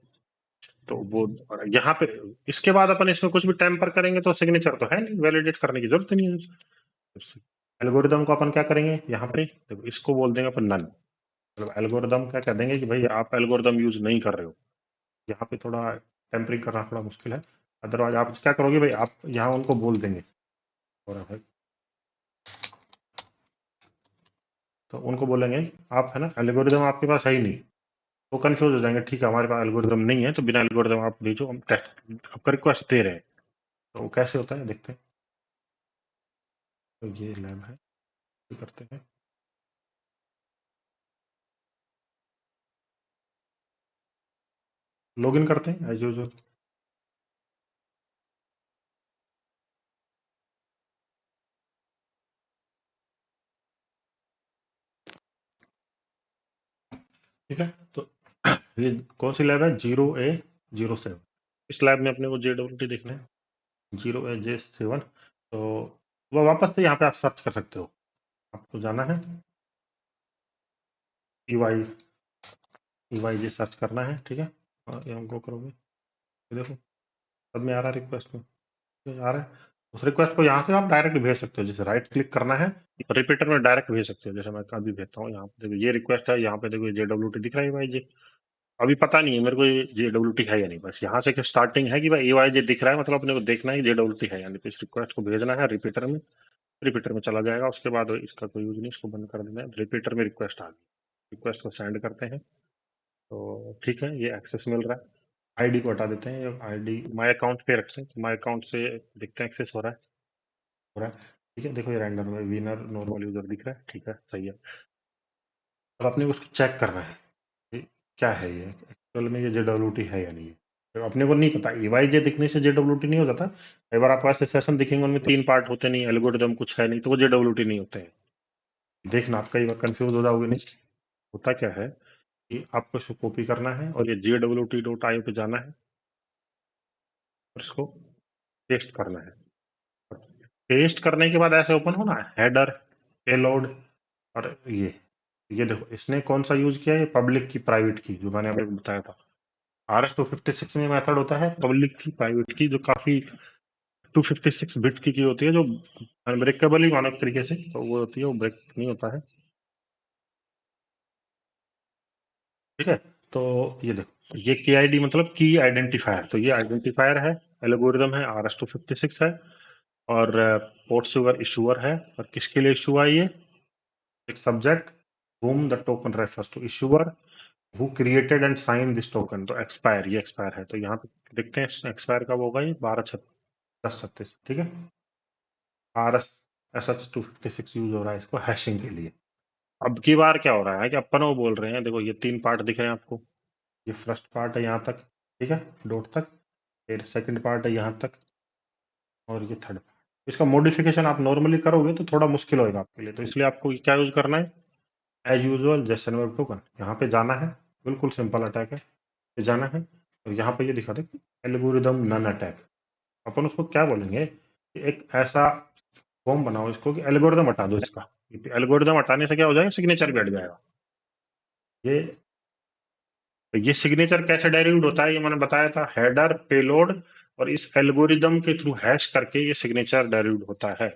तो वो यहाँ पे इसके बाद अपन इसमें कुछ भी टेम्पर करेंगे तो सिग्नेचर तो है नहीं, वैलिडेट करने की जरूरत नहीं है। एल्गोरिदम को अपन क्या करेंगे, यहाँ पे देखो इसको बोल देंगे अपन नन, मतलब एल्गोरिदम क्या कह देंगे कि भाई आप एल्गोरिदम यूज नहीं कर रहे हो। यहाँ पे थोड़ा टेम्परिंग करना थोड़ा मुश्किल है, अदरवाइज आप क्या करोगे भाई, आप यहाँ उनको बोल देंगे, और भाई तो उनको बोलेंगे आप है ना एल्गोरिदम आपके पास है ही नहीं। वो कंफ्यूज हो जाएंगे, ठीक है हमारे पास एल्गोरिदम नहीं है, तो बिना एल्गोरिदम आप भेजो, हम टेस्ट आपका रिक्वेस्ट दे रहे हैं। तो वो कैसे होता है देखते हैं। तो ये लैब है, ये करते हैं, लॉगिन करते हैं एज यूजुअल। ठीक है, तो ये कौन सी लैब है, 0A07। इस लैब में अपने को JWT देखना है, 0AJ7। तो वो वापस से यहाँ पे आप सर्च कर सकते हो, आपको जाना है EY सर्च करना है, ठीक है, और यहाँ गो करोगे, ये देखो सब में आ रहा है, रिक्वेस्ट में ये आ रहा है। उस रिक्वेस्ट को यहाँ से आप डायरेक्ट भेज सकते हो, जैसे राइट क्लिक करना है, रिपीटर में डायरेक्ट भेज सकते हो, जैसे मैं अभी भेजता हूँ, यहाँ पे देखो ये रिक्वेस्ट है, यहाँ पे देखो JWT दिख रहा है भाई जी। अभी पता नहीं है मेरे को ये JWT है या नहीं, बस यहाँ से स्टार्टिंग है कि भाई EY दिख रहा है, मतलब अपने को देखना है JWT है या नहीं, तो इस रिक्वेस्ट को भेजना है रिपीटर में, रिपीटर में चला जाएगा, उसके बाद इसका कोई यूज नहीं, इसको बंद कर देना है, रिपीटर में रिक्वेस्ट आ गई, रिक्वेस्ट को सेंड करते हैं, तो ठीक है, ये एक्सेस मिल रहा है। आईडी को हटा देते हैं, आईडी माय अकाउंट पे रखते हैं, तो माय अकाउंट से देखते हैं एक्सेस हो रहा है। ठीक है, देखो ये रैंडम में विनर नॉर्मल यूजर दिख रहा है, ठीक है, सही है। अब अपने को उसको चेक करना है कि क्या है ये एक्चुअल में, ये JWT है या नहीं है। तो अपने को नहीं पता, EYJ दिखने से JWT नहीं हो जाता। कई बार आपको ऐसे सेशन दिखेंगे उनमें 3 पार्ट होते नहीं, एल्गोरिदम कुछ है नहीं, तो वो JWT नहीं होते हैं। देखना, आप कई बार कंफ्यूज हो जाओगे नहीं। होता क्या है कि आपको इसको कॉपी करना है और ये JWT.io पे जाना है और इसको पेस्ट करना है। पेस्ट करने के बाद ऐसे ओपन होना है हेडर, पेलोड और ये देखो इसने कौन सा यूज किया है, ये पब्लिक की प्राइवेट की, जो मैंने आपको बताया था। RS-256 में मेथड होता है पब्लिक की प्राइवेट की, जो काफी 256 बिट की होती है, जो अनब्रेकेबल ही मानो एक तरीके से, तो वो होती है, वो ब्रेक नहीं होता है। ठीक है, तो ये देखो, ये KID मतलब की आइडेंटिफायर, तो ये आइडेंटिफायर है, एल्गोरिदम है, RS-256 है, और पोर्ट सुगर इशूअर है। और किसके लिए इशू है ये? एक subject whom the token refers to, issuer who created and signed this token, तो एक्सपायर, ये एक्सपायर है, तो यहाँ पे देखते हैं एक्सपायर कब होगा, ये 12/10/36, ठीक है। RS-SH-256 यूज हो रहा है इसको हैशिंग के लिए। अब की बार क्या हो रहा है कि अपन वो बोल रहे हैं, देखो ये 3 पार्ट दिख रहे हैं आपको, ये फर्स्ट पार्ट है यहाँ तक, ठीक है, डॉट तक, फिर सेकंड पार्ट है यहाँ तक, और ये थर्ड पार्ट। इसका मॉडिफिकेशन आप नॉर्मली करोगे तो थोड़ा मुश्किल होगा आपके लिए, तो इसलिए आपको क्या यूज करना है, as usual JSON web token, यहाँ पे जाना है, बिल्कुल सिंपल अटैक है, पे जाना है, और यहाँ पे ये दिखा दे एल्गोरिदम नन अटैक। अपन उसको क्या बोलेंगे कि एक ऐसा फॉर्म बनाओ इसको कि एल्गोरिदम हटा दो इसका। एल्गोरिदम हटाने से क्या हो जाएगा, सिग्नेचर बैठ जाएगा। ये ये सिग्नेचर कैसे डेरिव्ड होता है, ये मैंने बताया था, हेडर, पेलोड और इस एल्गोरिदम के थ्रू हैश करके ये सिग्नेचर डेरिव्ड होता है।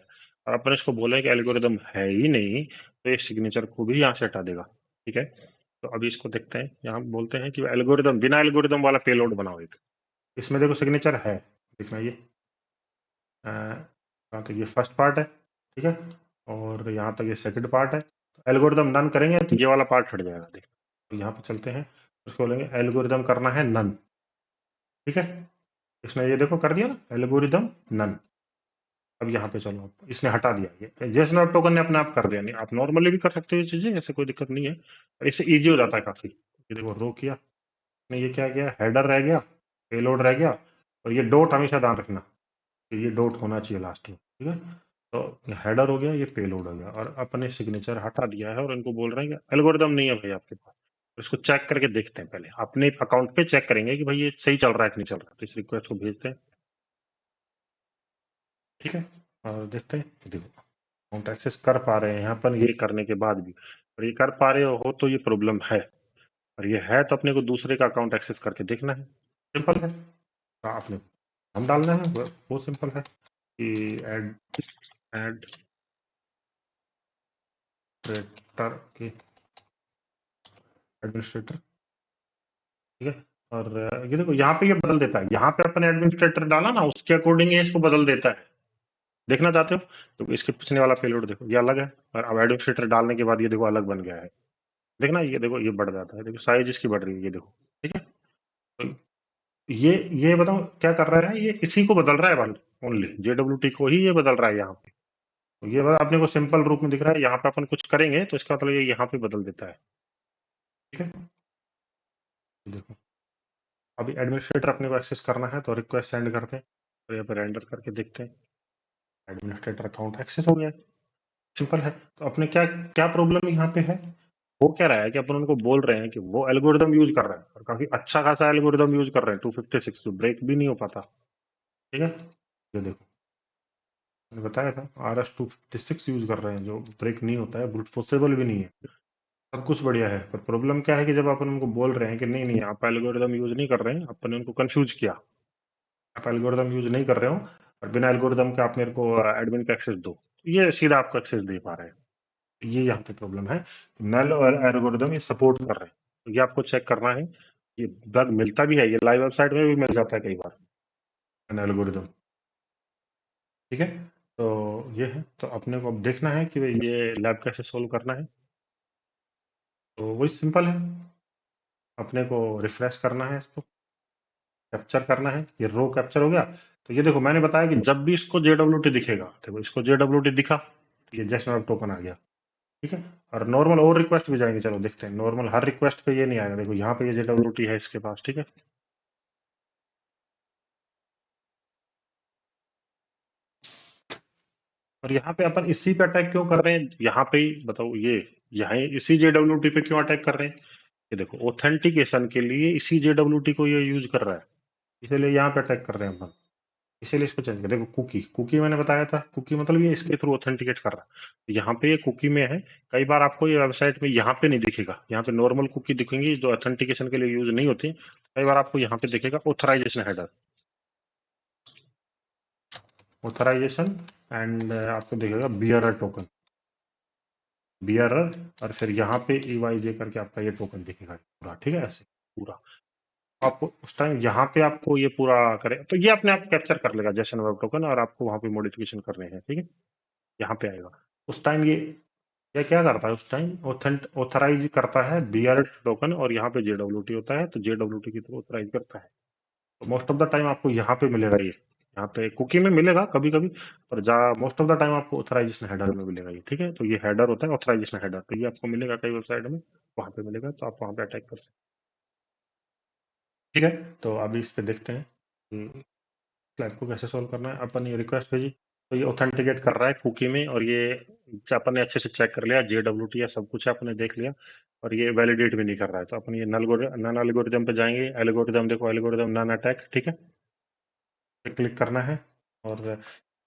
और अपन इसको बोले कि एल्गोरिदम है ही नहीं, तो ये सिग्नेचर को भी यहाँ से हटा देगा। ठीक है, तो अभी इसको देखते हैं, यहाँ बोलते हैं कि एल्गोरिदम, बिना एल्गोरिदम वाला पेलोड बनाओ एक। इसमें देखो सिग्नेचर है, देखना ये यहाँ तक ये फर्स्ट पार्ट है, ठीक है, और यहाँ तक ये सेकंड पार्ट है। तो एल्गोरिदम नन करेंगे तो ये वाला पार्ट हट जाएगा, देख। तो यहाँ पे चलते हैं, उसको बोलेंगे एल्गोरिदम करना है नन, ठीक है। इसने ये देखो कर दिया ना, एल्गोरिदम नन। अब यहाँ पे चलो, इसने हटा दिया, ये जेसन वेब टोकन ने अपने आप कर दिया। नहीं, आप नॉर्मली भी कर सकते हो ये चीजें, ऐसे कोई दिक्कत नहीं है, और इससे इजी हो जाता है काफी। ये देखो रो किया ने, ये क्या किया, हेडर रह गया, पेलोड रह गया, और ये डॉट हमेशा ध्यान रखना कि ये डॉट होना चाहिए लास्ट में, ठीक है। तो हेडर हो गया, ये पेलोड हो गया, और अपने सिग्नेचर हटा दिया है, और इनको बोल रहे हैं कि एल्गोरिदम नहीं है भाई आपके पास। तो इसको चेक करके देखते हैं, पहले अपने अकाउंट पे चेक करेंगे कि भाई ये सही चल रहा है कि नहीं चल रहा है, तो इस रिक्वेस्ट को भेजते हैं, ठीक है, और देखते हैं। देखो अकाउंट एक्सेस कर पा रहे हैं यहाँ पर, ये करने के बाद भी, और ये कर पा रहे हो तो ये प्रॉब्लम है, और ये है तो अपने को दूसरे का अकाउंट एक्सेस करके देखना है। सिंपल है, आपने हम डालना है, वो सिंपल है कि एड एडमिनिस्ट्रेटर के एडमिनिस्ट्रेटर, ठीक है। और ये देखो यहाँ पे ये बदल देता है, यहाँ पे अपने एडमिनिस्ट्रेटर डाला ना, उसके अकॉर्डिंग ये इसको बदल देता है। देखना चाहते हो तो इसके पिछले वाला पेलोड देखो, ये अलग है, और अब एडमिनिस्ट्रेटर डालने के बाद ये देखो अलग बन गया है। देखना, ये देखो ये बढ़ जाता है, देखो साइज इसकी बढ़ रही है, ये देखो, ठीक है। तो ये बताओ क्या कर रहा है, ये इसी को बदल रहा है, बल ओनली JWT को ही ये बदल रहा है यहाँ पे। तो ये बता अपने को सिंपल रूप में दिख रहा है, यहाँ पे अपन कुछ करेंगे तो इसका मतलब ये यहाँ पे बदल देता है, ठीक है। देखो अभी एडमिनिस्ट्रेटर अपने को एक्सेस करना है, तो रिक्वेस्ट सेंड करते हैं, तो यहाँ पे रेंडर करके देखते हैं, एडमिनिस्ट्रेटर अकाउंट एक्सेस हो गया, सिंपल है। तो अपने क्या क्या प्रॉब्लम यहाँ पे है, वो क्या रहा है कि अपन उनको बोल रहे हैं कि वो एल्गोरिदम यूज कर रहे हैं, और काफी अच्छा खासा एल्गोरिदम यूज कर रहे हैं, 256, जो ब्रेक भी नहीं हो पाता, ठीक है। ये देखो मैंने बताया था, RS-256 यूज कर रहे हैं, जो ब्रेक नहीं होता है, ब्रूट फोर्सेबल भी नहीं है, सब कुछ बढ़िया है। पर प्रॉब्लम क्या है कि जब अपन उनको बोल रहे हैं कि नहीं नहीं आप एल्गोरिदम यूज नहीं कर रहे हैं, अपन ने उनको कंफ्यूज किया, आप एल्गोरिदम यूज नहीं कर रहे हो, और बिना एल्गोरिदम के आप मेरे को एडमिन का एक्सेस दो, तो ये सीधा आपको एक्सेस दे पा रहे हैं। ये यहाँ पे प्रॉब्लम है, नल और एल्गोरिदम ये सपोर्ट कर रहे हैं, तो ये आपको चेक करना है। ये बग मिलता भी है, ये लाइव वेबसाइट में भी मिल जाता है कई बार एल्गोरिदम, ठीक है। तो ये है, तो अपने को अब देखना है कि भाई ये लैब कैसे सोल्व करना है, तो वही सिंपल है। अपने को रिफ्रेश करना है, इसको कैप्चर करना है, ये रो कैप्चर हो गया। तो ये देखो मैंने बताया कि जब भी इसको JWT दिखेगा, देखो इसको JWT दिखा, तो ये जेसन वेब टोकन आ गया, ठीक है। और नॉर्मल और रिक्वेस्ट भी जाएंगे, चलो देखते हैं। नॉर्मल हर रिक्वेस्ट पे ये नहीं आएगा, देखो यहाँ पे ये JWT है इसके पास, ठीक है। और यहाँ पे अपन इसी पे अटैक क्यों कर रहे हैं, यहाँ पे ही बताओ, ये यहाँ इसी JWT पे क्यों अटैक कर रहे हैं? ये देखो ऑथेंटिकेशन के लिए इसी JWT को ये यूज कर रहा है, इसीलिए यहाँ पे अटैक कर रहे हैं अपन। इसीलिए इसको चेंज कर, देखो कुकी, कुकी मैंने बताया था, कुकी मतलब ये इसके थ्रू ऑथेंटिकेट कर रहा है। तो यहाँ पे ये कुकी में है। कई बार आपको ये वेबसाइट में यहाँ पे नहीं दिखेगा, यहाँ पे नॉर्मल कुकी दिखेंगी जो ऑथेंटिकेशन के लिए यूज नहीं होती। कई बार आपको यहाँ पे दिखेगा ऑथराइजेशन हेडर, ऑथराइजेशन, एंड आपको दिखेगा बियरर टोकन, बियरर, और फिर यहाँ पे EYJ करके आपका ये टोकन दिखेगा पूरा, ठीक है, ऐसे पूरा। आपको उस टाइम यहाँ पे आपको ये पूरा करे तो ये अपने आप कैप्चर कर लेगा जेसन वेब टोकन, और आपको वहां पे मॉडिफिकेशन करने हैं, ठीक है। यहाँ पे आएगा उस टाइम ये क्या करता है, उस टाइम ऑथराइज करता है बियर टोकन, और यहाँ पे JWT होता है, तो JWT की तरह ऑथराइज करता है। तो मोस्ट ऑफ द टाइम आपको यहाँ पे मिलेगा ये, यहाँ पे कुकी में मिलेगा कभी कभी, पर जा मोस्ट ऑफ द टाइम आपको ऑथराइजेशन हेडर में मिलेगा ये, ठीक है। तो ये हेडर होता है ऑथराइजेशन हेडर, तो ये आपको मिलेगा कई वेबसाइट में, वहां पे मिलेगा, तो आप वहां पे अटैक कर सकते हैं, ठीक है। तो अभी इस पे देखते हैं कि स्लैब को कैसे सोल्व करना है। अपन ये रिक्वेस्ट भेजी, तो ये ऑथेंटिकेट कर रहा है कुकी में, और ये अपन ने अच्छे से चेक कर लिया, JWT या सब कुछ आपने देख लिया, और ये वैलिडेट भी नहीं कर रहा है। तो अपन ये नन एल्गोरिदम पे जाएंगे, एल्गोरिदम देखो, एल्गोरिदम नन अटैक, ठीक है, पे क्लिक करना है, और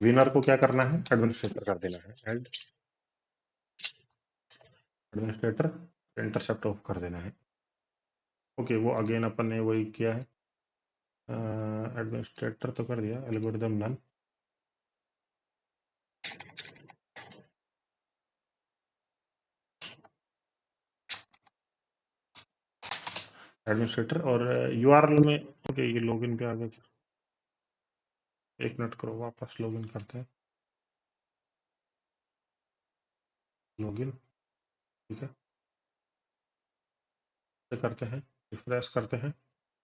विनर को क्या करना है, एडमिनिस्ट्रेटर कर देना है, एड एडमिनिस्ट्रेटर, इंटरसेप्ट ऑफ कर देना है। ओके, वो अगेन अपन ने वही किया है, एडमिनिस्ट्रेटर तो कर दिया, एल्गोरिदम नन, एडमिनिस्ट्रेटर, और URL में, ओके ये लॉगिन पे आ गया, एक मिनट करो, वापस लॉगिन करते हैं, लॉगिन, ठीक है, ये करते हैं, रिफ्रेश करते हैं।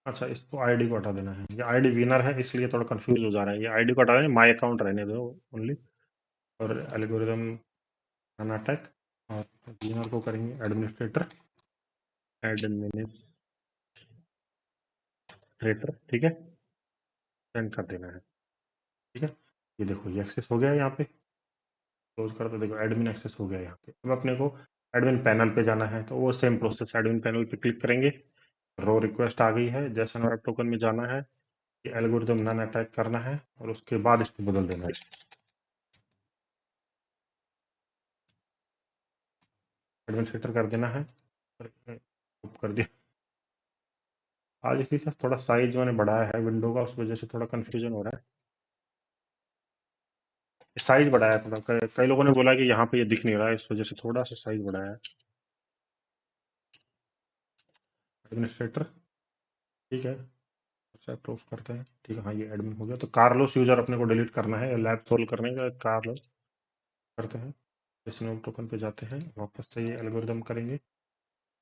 अच्छा, इसको आईडी को हटा देना है, ये आईडी विनर है इसलिए थोड़ा कंफ्यूज हो जा रहा है, ये आईडी को हटा दें, माय अकाउंट रहने दो ओनली, और एल्गोरिदम रन अटैक, और विनर को करेंगे एडमिनिस्ट्रेटर, एडमिनिस्ट्रेटर, ठीक है, सेंड कर देना है, ठीक है। ये देखो ये एक्सेस हो गया, यहाँ पे क्लोज कर दो, देखो एडमिन एक्सेस हो गया यहाँ पे। अब अपने को एडमिन पैनल पे जाना है, तो वो सेम प्रोसेस, एडमिन पैनल पे क्लिक करेंगे, रो रिक्वेस्ट आ गई है, जेसन वेब टोकन में जाना है, ये एल्गोरिदम नन अटैक करना है, और उसके बाद इसको बदल देना है, एडमिनिस्ट्रेटर कर देना है, कर दिया। आज इसी का थोड़ा साइज मैंने बढ़ाया है विंडो का, उस वजह से थोड़ा कंफ्यूजन हो रहा है, साइज बढ़ाया है थोड़ा, कई लोगों ने बोला कि यहाँ पे ये दिख नहीं रहा है, इस वजह से थोड़ा सा साइज बढ़ाया है। एडमिनिस्ट्रेटर, ठीक है, एक्सेप्ट ऑफ करते हैं, ठीक है, हाँ ये एडमिन हो गया। तो कार्लोस यूजर अपने को डिलीट करना है, लैब सोल्व करने का, कार्लोस करते हैं, स्नोव टोकन पे जाते हैं, वापस से ये एल्गोरिदम करेंगे,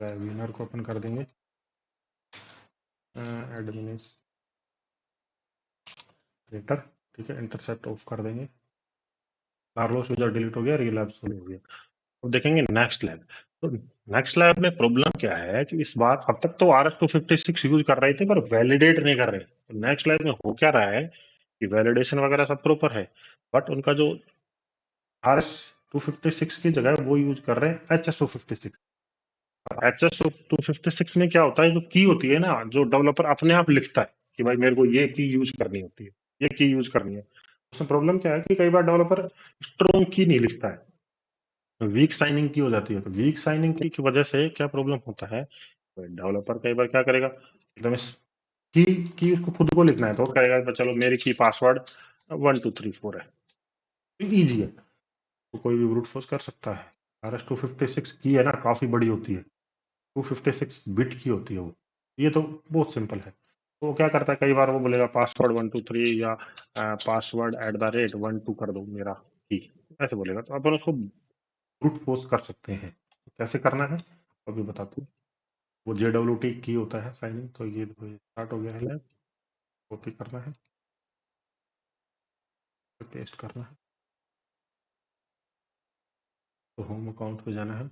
विनर को अपन कर देंगे एडमिनिस्ट्रेटर, ठीक है, इंटरसेप्ट ऑफ कर देंगे, कार्लोस यूजर डिलीट हो गया, और ये लैब सोल्व हो गया। अब देखेंगे नेक्स्ट लैब। तो नेक्स्ट लैब में प्रॉब्लम क्या है कि इस बार, अब तक तो RS-256 यूज कर रहे थे पर वैलिडेट नहीं कर रहे, तो नेक्स्ट लैब में हो क्या रहा है कि वैलिडेशन वगैरह सब प्रॉपर है, बट उनका जो RS-256 की जगह वो यूज कर रहे हैं HS-256। HS-256 में क्या होता है, जो की होती है ना, जो डेवलपर अपने आप लिखता है कि भाई मेरे को ये की यूज करनी होती है, ये की यूज करनी है। उसमें प्रॉब्लम क्या है कि कई बार डेवलपर स्ट्रॉन्ग की नहीं लिखता है, वीक साइनिंग की हो जाती है। तो वीक साइनिंग की वजह से क्या प्रॉब्लम होता है, डेवलपर कई बार क्या करेगा, एकदम इस की उसको खुद को लिखना है, तो वो कहेगा चलो मेरी की पासवर्ड 1234 है, इजी है, तो कोई भी ब्रूट फोर्स कर सकता है। RS-256 की है ना, काफी बड़ी होती है, 256 बिट की होती है वो, ये तो बहुत सिंपल है। तो वो क्या करता है, कई बार वो बोलेगा पासवर्ड 123 या पासवर्ड @12 कर दो मेरा की, ऐसे बोलेगा, तो अपन उसको ब्रूट फोर्स कर सकते हैं। कैसे करना है अभी बताते हैं। वो JWT की होता है साइनिंग। तो ये देखो ये स्टार्ट हो गया है, कॉपी करना है, पेस्ट करना है, तो होम अकाउंट पे जाना है,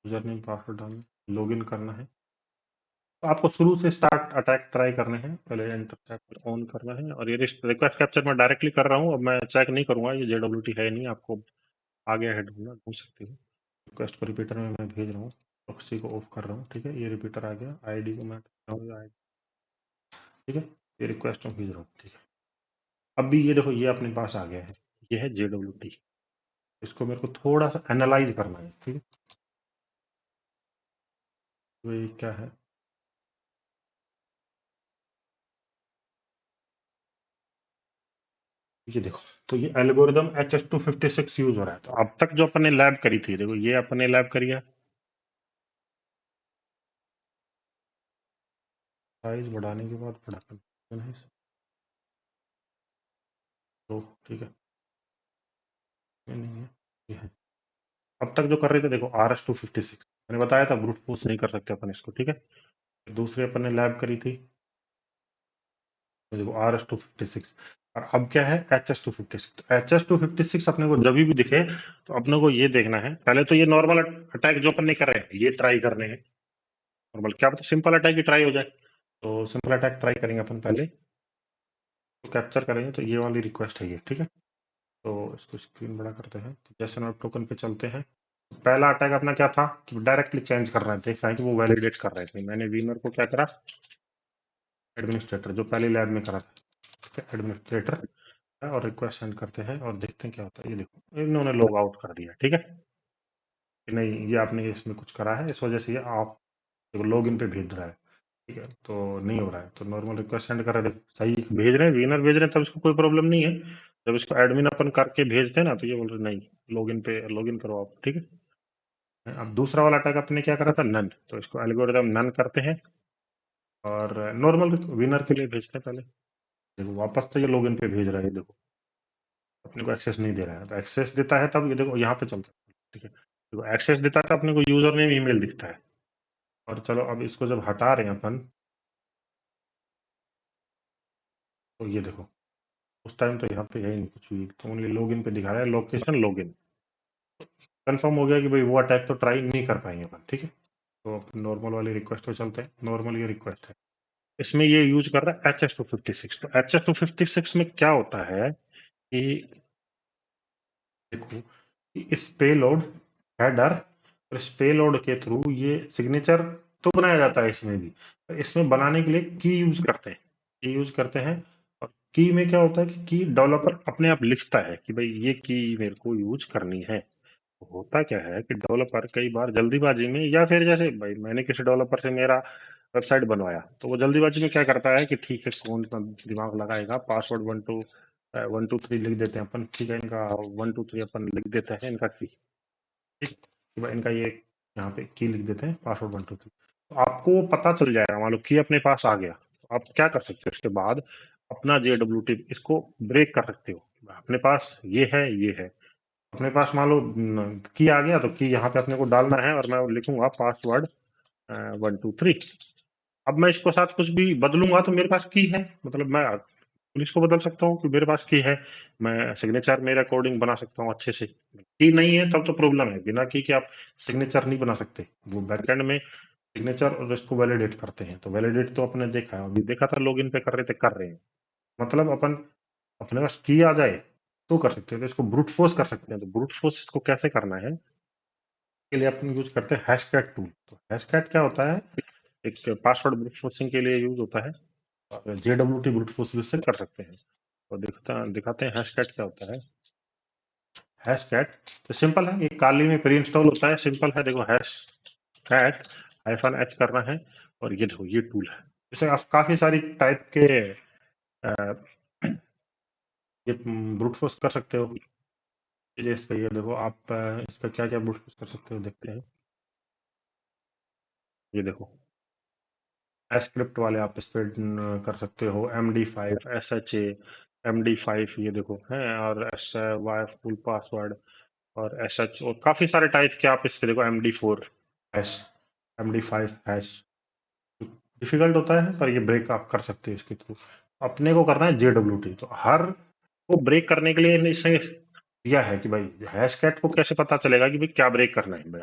यूजर नेम पासवर्ड डालना है, लॉगिन करना है। तो आपको शुरू से स्टार्ट अटैक ट्राई करने हैं, पहले एंटर टैब ऑन करना है। और ये रिक्वेस्ट कैप्चर मैं डायरेक्टली कर रहा हूँ, अब मैं चेक नहीं करूंगा, ये JWT है नहीं, आपको आगे हेड ढूंढना ढूंढ सकते हो। रिक्वेस्ट को रिपीटर में मैं भेज रहा हूँ, प्रॉक्सी को ऑफ कर रहा हूँ, ठीक है। ये रिपीटर आ गया, आईडी को मैं ठीक है, ये रिक्वेस्ट में भेज रहा हूँ, ठीक है। अब भी ये देखो ये अपने पास आ गया है, ये है JWT। इसको मेरे को थोड़ा सा एनालाइज करना है, ठीक है। तो ये क्या है, ये देखो, तो ये एल्गोरिदम HS256 यूज हो रहा है। तो अब तक जो अपने लैब करी थी, देखो ये अपने लैब करी है, साइज बढ़ाने के बाद बड़ा कंफ्यूजन है तो ठीक है, ये नहीं है, ये है। अब तक जो कर रहे थे देखो RS256, मैंने बताया था ब्रूट फोर्स नहीं कर सकते अपन इसको, ठीक है। दूसरी अपन ने लैब करी थी, तो देखो RS256। और अब क्या है HS256। तो HS256 अपने को जब भी दिखे तो अपने को ये देखना है, पहले तो ये नॉर्मल अटैक जो अपन ने कर रहे हैं ये ट्राई करने हैं। नॉर्मल क्या पता सिंपल अटैक ही ट्राई हो जाए, तो सिंपल अटैक ट्राई करेंगे अपन पहले। तो कैप्चर करेंगे तो ये वाली रिक्वेस्ट है ये, ठीक है। तो इसको स्क्रीन बड़ा करते हैं, तो जैसे वेब टोकन पे चलते हैं। पहला अटैक अपना क्या था कि डायरेक्टली चेंज कर रहे थे, देख रहे हैं कि वो वैलिडेट कर रहे थे। मैंने वीनर को क्या करा, एडमिनिस्ट्रेटर जो पहले लैब में करा था, ठीक है, एडमिनिस्ट्रेटर, और रिक्वेस्ट सेंड करते हैं और देखते हैं क्या होता है। ये देखो इन्होंने लॉग आउट कर दिया, ठीक है, कि नहीं ये आपने इसमें कुछ करा है, इस वजह से ये आप लॉग इन पे भेज रहा है, ठीक है। तो नहीं हो रहा है, तो नॉर्मल रिक्वेस्ट सेंड कर रहे हैं, सही भेज रहे हैं, विनर भेज रहे हैं, तब इसको कोई प्रॉब्लम नहीं है। जब इसको एडमिन अपन करके भेजते हैं ना, तो ये बोल रहे नहीं, लॉगिन पे लॉगिन करो आप, ठीक है। अब दूसरा वाला अटैक अपने क्या करा था, नन। तो इसको एल्गोरिदम नन करते हैं और नॉर्मल विनर के लिए भेजते हैं पहले। देखो वापस तो ये लॉगिन पे भेज रहा है, देखो अपने को एक्सेस नहीं दे रहा है। तो एक्सेस देता है तब ये देखो यहाँ पे चलता है, ठीक है। देखो एक्सेस देता है तो अपने को यूजर नेम ईमेल दिखता है। और चलो अब इसको जब हटा रहे हैं अपन, तो ये देखो उस टाइम तो यहाँ पे है ही नहीं कुछ भी, तो ओनली लॉगिन पे दिखा रहा है, लोकेशन लॉगिन। कंफर्म हो गया कि भाई वो अटैक तो ट्राई नहीं कर पाएंगे अपन, ठीक है। तो अपन नॉर्मल वाली रिक्वेस्ट पे चलते हैं। नॉर्मल ये रिक्वेस्ट है, इसमें ये यूज कर रहा है HS256। तो HS256 में क्या होता है कि देखो कि इस पेलोड हेडर और इस पेलोड के थ्रू ये सिग्नेचर तो बनाया जाता है इसमें भी। तो इसमें बनाने के लिए की यूज करते हैं, की यूज करते हैं। और की में क्या होता है कि की डेवलपर अपने आप लिखता है कि भाई ये की मेरे को यूज करनी है। तो होता क्या है कि डेवलपर कई बार जल्दीबाजी में, या फिर जैसे भाई मैंने किसी डेवलपर से मेरा वेबसाइट बनवाया, तो वो जल्दीबाजी में क्या करता है कि ठीक है कौन इतना दिमाग लगाएगा, पासवर्ड 1 2 3 लिख देते हैं अपन, ठीक है, इनका 1 2 3 अपन लिख देते हैं इनका की, ठीक, कि भाई इनका ये यहाँ पे की लिख देते हैं, पासवर्ड 1 2 3। तो आपको वो पता चल जाएगा, मान लो की अपने पास आ गया, तो आप क्या कर सकते हो उसके बाद, अपना JWT इसको ब्रेक कर सकते हो। अपने पास ये है, ये है अपने पास, मान लो की आ गया, तो की यहाँ पे अपने को डालना है और मैं लिखूंगा पासवर्ड 1 2 3। अब मैं इसको साथ कुछ भी बदलूंगा तो मेरे पास की है, मतलब मैं पुलिस को बदल सकता हूँ कि मेरे पास की है, मैं सिग्नेचर मेरे अकॉर्डिंग बना सकता हूँ अच्छे से। की नहीं है तब तो प्रॉब्लम है, बिना की के आप सिग्नेचर नहीं बना सकते। वो बैकएंड में सिग्नेचर और इसको वैलिडेट करते हैं, तो वैलिडेट तो अपने देखा है, अभी देखा था लॉगिन पे कर रहे थे, कर रहे हैं। मतलब अपन अपने पास की आ जाए तो कर सकते हैं, तो इसको ब्रूट फोर्स कर सकते हैं। तो ब्रूट फोर्स इसको कैसे करना है, के लिए अपन यूज करते हैं हैशकैट टूल। तो हैशकैट क्या होता है, एक पासवर्ड ब्रूट फोर्सिंग के लिए यूज होता है, JWT ब्रूट फोर्स यूज से कर सकते हैं। तो दिखाते हैं हैशकैट क्या होता है। हैशकैट तो सिंपल है, ये काली में प्री इंस्टॉल होता है, सिंपल है। देखो हैशकैट -h करना है, और ये देखो ये टूल है। जैसे आप काफी सारी टाइप के ये ब्रूट फोर्स कर सकते हो। इस पे ये देखो आप इस पे क्या क्या ब्रूट फोर्स कर सकते हो, देखते हैं। ये देखो स्क्रिप्ट वाले आप इस पे कर सकते हो, MD5 SHA MD5, ये देखो है, और SY फुल पासवर्ड और SH, और काफी सारे टाइप के आप इस पे देखो MD4 hash MD5 hash difficult होता है, पर ये ब्रेक आप कर सकते हो इसके थ्रू। अपने को करना है JWT, तो हर को ब्रेक करने के लिए इसने दिया है कि भाई हैश कैट को कैसे पता चलेगा कि भाई क्या ब्रेक करना है। भाई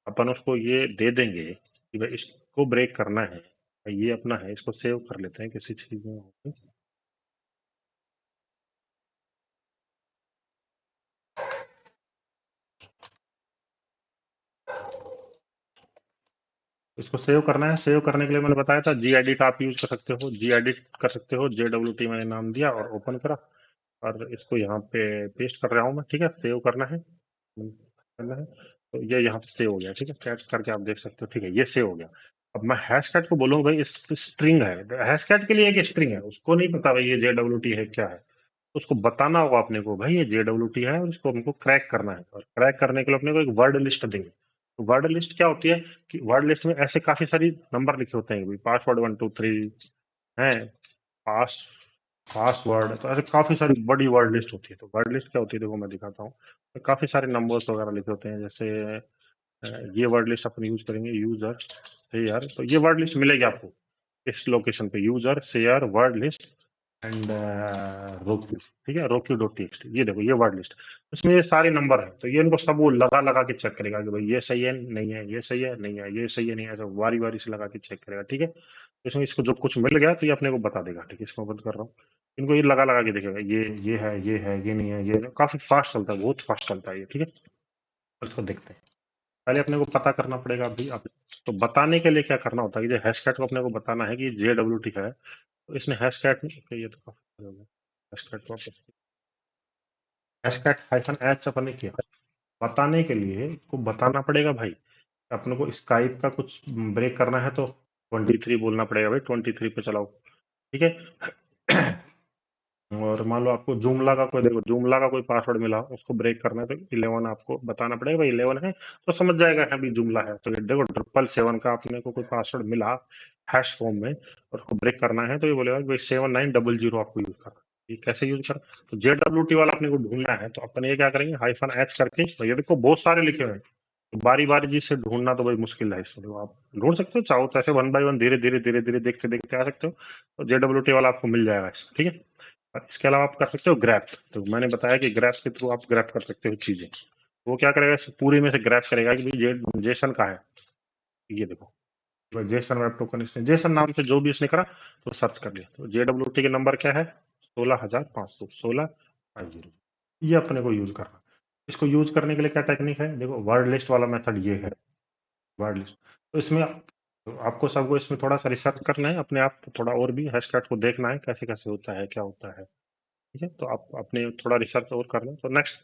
अपन उसको ये दे देंगे कि भाई इसको ब्रेक करना है, ये अपना है, इसको सेव कर लेते हैं किसी चीज में। इसको सेव करना है, सेव करने के लिए मैंने बताया था Gedit आप यूज कर सकते हो, Gedit कर सकते हो, JWT मैंने नाम दिया और ओपन करा और इसको यहाँ पे पेस्ट कर रहा हूँ मैं। ठीक है, सेव करना है, तो ये यहाँ पे सेव हो गया। ठीक है, कैट करके आप देख सकते हो। ठीक है, ये सेव हो गया। अब मैं हैश कैट को बोलूँ भाई इस स्ट्रिंग है, हैश कैट के लिए एक स्ट्रिंग है, उसको नहीं पता भाई ये JWT है क्या है, तो उसको बताना होगा अपने को भाई ये JWT है और इसको हमको क्रैक करना है। और क्रैक करने के लिए अपने को एक वर्ड लिस्ट देंगे। तो वर्ड लिस्ट क्या होती है कि वर्ड लिस्ट में ऐसे काफी सारी नंबर लिखे होते हैं भाई, पासवर्ड 1 2 3 है, पास पासवर्ड, तो ऐसे काफी सारी बड़ी वर्ड लिस्ट होती है। तो वर्ड लिस्ट क्या होती है देखो मैं दिखाता हूँ। तो काफी सारे नंबर्स वगैरह लिखे होते हैं, जैसे ये वर्ड लिस्ट अपन यूज करेंगे, यूजर शेयर, तो ये वर्ड लिस्ट मिलेगी आपको इस लोकेशन पे, user share word list and rockyou. ठीक है, roq.txt, ये देखो ये वर्ड लिस्ट, इसमें ये सारे नंबर है। तो ये इनको सब वो लगा लगा के चेक करेगा कि भाई ये सही है नहीं है, ये सही है नहीं है, ये सही है नहीं है, ऐसा वारी वारी से लगा के चेक करेगा। ठीक है, तो इसमें इसको जो कुछ मिल गया तो ये अपने को बता देगा। ठीक है, इसको बंद कर रहा हूँ, इनको ये लगा लगा के देखेगा, ये है ये है ये नहीं है ये नहीं। काफी फास्ट चलता है, बहुत फास्ट चलता है ये। ठीक है, तो इसको देखते हैं। पहले अपने को पता करना पड़ेगा अभी आप, तो बताने के लिए क्या करना होता है कि हैश कैट को अपने को बताना है कि JWT का है। तो इसने हैश कैट ये तो काफी हो गया, हैश कैट वापस, हैश कैट -h अपन ने किया। बताने के लिए इसको बताना पड़ेगा भाई, अपने को स्काइप का कुछ ब्रेक करना है तो 23 बोलना पड़ेगा भाई, 23 पे चलाओ। ठीक है, और मान लो आपको जूमला का कोई, देखो जूमला का कोई पासवर्ड मिला, उसको ब्रेक करना है तो 11 आपको बताना पड़ेगा भाई 11 है, तो समझ जाएगा कि अभी जुमला है। तो ये देखो 777 का अपने को कोई पासवर्ड मिला हैश फॉर्म में और उसको ब्रेक करना है, तो ये बोलेगा कि भाई 7900 आपको यूज करना है। ये कैसे यूज कर, तो JWT वाला अपने को ढूंढना है, तो अपन ये क्या करेंगे -h करके, तो ये देखो बहुत सारे लिखे हुए हैं, तो बारी बारी जी से ढूंढना तो भाई मुश्किल है इसमें। तो आप ढूंढ सकते हो, चाहो तो ऐसे 1 बाय 1 धीरे धीरे धीरे धीरे देखते देखते आ सकते हो, तो JWT वाला आपको मिल जाएगा इसमें। ठीक है, इसके अलावा आप कर सकते हो ग्रैप, तो मैंने बताया कि ग्रैप के थ्रू आप ग्रैप कर सकते हो चीजें। वो क्या करेगा, पूरी में से ग्रैप करेगा कि भाई जेसन का है, ये देखो जेसन वेब टोकन, इसने जेसन नाम से जो भी इसने करा तो सर्च कर लिया। तो JWT के नंबर क्या है 16,500 ये अपने को यूज करना। इसको यूज करने के लिए क्या टेक्निक है, देखो वर्ड लिस्ट वाला मेथड ये है, वर्ड लिस्ट। तो इसमें तो आपको सबको इसमें थोड़ा सा रिसर्च करना है अपने आप, थोड़ा और भी हैश कैट को देखना है कैसे कैसे होता है क्या होता है। ठीक है, तो आप अपने थोड़ा रिसर्च और कर लें, तो नेक्स्ट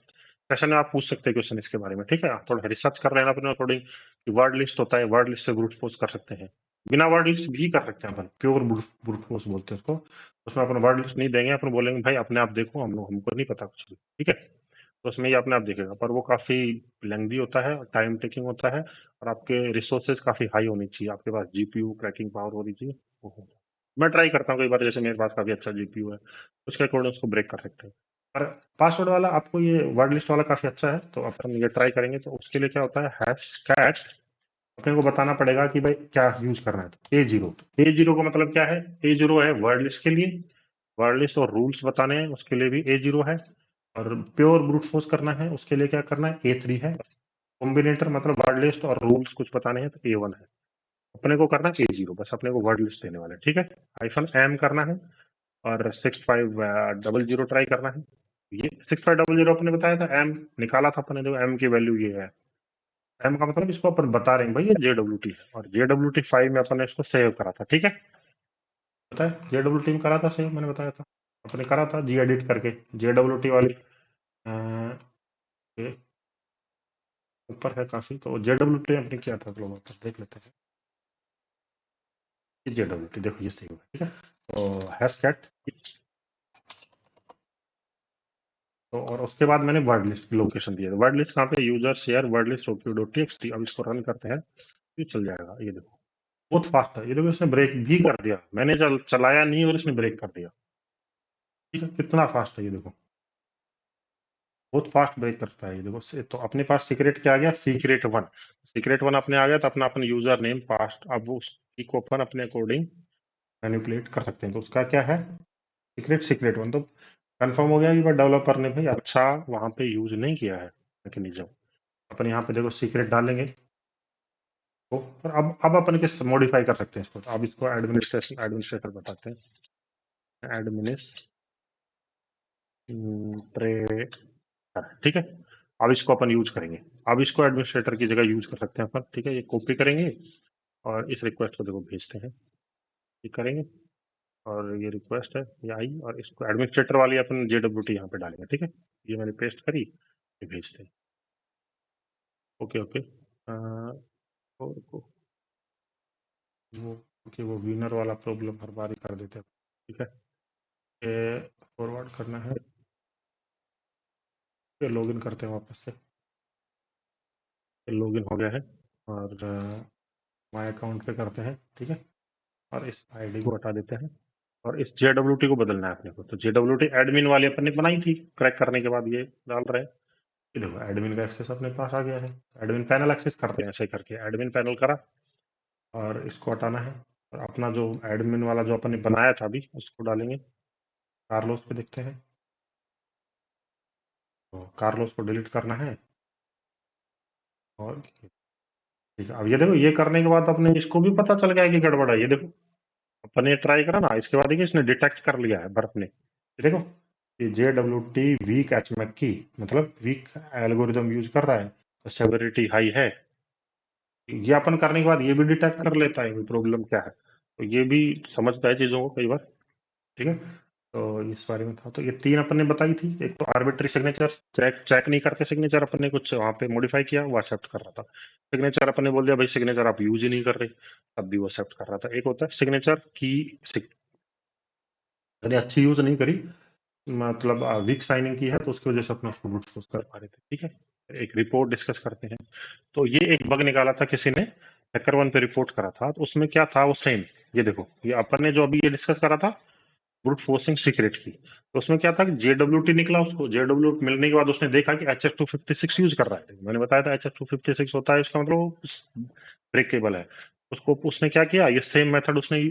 सेशन में आप पूछ सकते हैं क्वेश्चन इसके बारे में। ठीक है, आप थोड़ा रिसर्च कर लेना अपने अकॉर्डिंग कि वर्ड लिस्ट होता है, वर्ड लिस्ट से ब्रूट फोर्स कर सकते हैं, बिना वर्ड लिस्ट भी कर सकते हैं अपन, प्योर ब्रूट फोर्स बोलते हैं उसको। उसमें अपन वर्ड लिस्ट नहीं देंगे, अपन बोलेंगे भाई अपने आप देखो, हमको नहीं पता कुछ भी। ठीक है, तो उसमें ये अपने आप देखेगा, पर वो काफी लेंदी होता है, टाइम टेकिंग होता है, और आपके रिसोर्सेज काफी हाई होनी चाहिए, आपके पास जीपीयू क्रैकिंग पावर होनी चाहिए। मैं ट्राई करता हूँ कई बार, जैसे मेरे पास काफी अच्छा जीपीयू है, उसके अकॉर्डिंग उसको ब्रेक कर सकते हैं। पर पासवर्ड वाला आपको ये वर्ड लिस्ट वाला काफी अच्छा है, तो अपन ये ट्राई करेंगे। तो उसके लिए क्या होता है, हैश कैट अपने को बताना पड़ेगा कि भाई क्या यूज करना है। तो A0, तो A0 का मतलब क्या है, A0 है वर्ड लिस्ट के लिए, वर्ड लिस्ट और रूल्स बताने हैं उसके लिए भी A0 है, और प्योर ब्रूट फोर्स करना है उसके लिए क्या करना है A3 है, कॉम्बिनेटर मतलब वर्ड लिस्ट और रूल्स कुछ बताने हैं तो A1 है। अपने को करना है A0, बस अपने को वर्ड लिस्ट देने वाले। ठीक है, -m करना है और 6500 ट्राई करना है। ये 6500 अपने बताया था, एम निकाला था अपने, देखो एम की वैल्यू ये है। एम का मतलब इसको अपन बता रहे हैं भाई ये JWT है, और JWT5 में अपन ने इसको सेव करा था। ठीक है, पता है JWT में करा था सेव, मैंने बताया था अपने करा था Gedit करके, JWT वाली ये ऊपर है काफी, तो JWT अपने किया था, चलो वापस देख लेते हैं। ये JWT देखो ये सेव है। ठीक है, तो हैश कैट, तो और उसके बाद मैंने वर्ड लिस्ट की लोकेशन दी है। वर्ड लिस्ट कहाँ पे, user share word list roq.txt। अब इसको रन करते हैं, ये चल जाएगा। ये देखो बहुत फास्ट है, ये देखो इसने ब्रेक भी कर दिया, मैंने चलाया नहीं और इसने ब्रेक कर दिया। ठीक है, कितना फास्ट है ये देखो, बहुत फास्ट ब्रेक करता है ये देखो तो अपने पास सीक्रेट क्या आ गया, सीक्रेट वन अपने आ गया, तो अपना अपन यूजर नेम पास्ट, अब उसकी को अपन अपने अकॉर्डिंग मैनिपुलेट कर सकते हैं। तो उसका क्या है, सीक्रेट वन। तो कंफर्म हो गया कि डेवलपर ने भाई अच्छा वहां पे यूज नहीं किया है मैकेनिज्म। अपन यहाँ पे देखो सीक्रेट डालेंगे तो, और अब अपन किस मॉडिफाई कर सकते हैं इसको। तो अब इसको एडमिनिस्ट्रेटर बताते हैं, एडमिनिस्ट्रेटर, ठीक है। अब इसको अपन यूज करेंगे, अब इसको एडमिनिस्ट्रेटर की जगह यूज कर सकते हैं अपन, ठीक है। ये कॉपी करेंगे और इस रिक्वेस्ट को देखो भेजते हैं, ये करेंगे और ये रिक्वेस्ट है ये आई, और इसको एडमिनिस्ट्रेटर वाली अपन JWT यहाँ पे डालेंगे, ठीक है। ये मैंने पेस्ट करी, ये भेजते हैं। ओके ओके वो ओके, वो विनर वाला प्रॉब्लम हर बार ही कर देते हैं, ठीक है। ये फॉरवर्ड करना है, फिर लॉगिन करते हैं वापस से। लॉगिन हो गया है और माय अकाउंट पे करते हैं, ठीक है। और इस आईडी को हटा देते हैं और इस JWT को बदलना है अपने को। तो JWT एडमिन वाली अपन ने बनाई थी, क्रैक करने के बाद ये डाल रहे हैं। ये देखो एडमिन का एक्सेस अपने पास आ गया है। एडमिन पैनल एक्सेस करते हैं ऐसे करके, एडमिन पैनल करा और इसको हटाना है, और अपना जो एडमिन वाला जो अपन ने बनाया था अभी उसको डालेंगे। कार्लोस पे देखते हैं, तो कार्लोस को डिलीट करना है। और ठीक है, अब ये देखो ये करने के बाद अपने इसको भी पता चल गया कि गड़बड़ है। ये देखो अपन ने ट्राई करा ना, इसके बाद देखिए इसने डिटेक्ट कर लिया है बर्फ ने। ये देखो ये JWT वीक एचमैक की, मतलब वीक एल्गोरिदम यूज कर रहा है, तो सेवरिटी हाई है। ये अपन करने के बाद ये भी डिटेक्ट कर लेता है प्रॉब्लम क्या है, तो ये भी समझता है चीजों को कई बार, ठीक है। तो इस बारे में था, तो ये तीन अपन ने बताई थी। एक तो आर्बिट्री सिग्नेचर, चेक चेक नहीं करते सिग्नेचर, अपन ने कुछ वहां पे मॉडिफाई किया, वो एक्सेप्ट कर रहा था। सिग्नेचर अपन ने बोल दिया भाई सिग्नेचर आप यूज ही नहीं कर रहे, तब भी वो एक्सेप्ट कर रहा था। एक होता है सिग्नेचर की मैंने अच्छी यूज नहीं करी, मतलब वीक साइनिंग की है, तो उसकी वजह से अपने उसको ब्रूट फोर्स कर पा रहे थे, ठीक है। एक रिपोर्ट डिस्कस करते हैं। तो ये एक बग निकाला था किसी ने, हैकर वन पे रिपोर्ट करा था, तो उसमें क्या था वो सेम। ये देखो ये अपन ने जो अभी ये डिस्कस करा था ब्रूट फोर्सिंग सीक्रेट की, तो उसमें क्या था कि JWT निकला, उसको JWT मिलने के बाद उसने देखा कि HF256 यूज कर रहा है। मैंने बताया था HF256 होता है, इसका मतलब ब्रेकेबल है। उसको उसने क्या किया, ये सेम मेथड उसने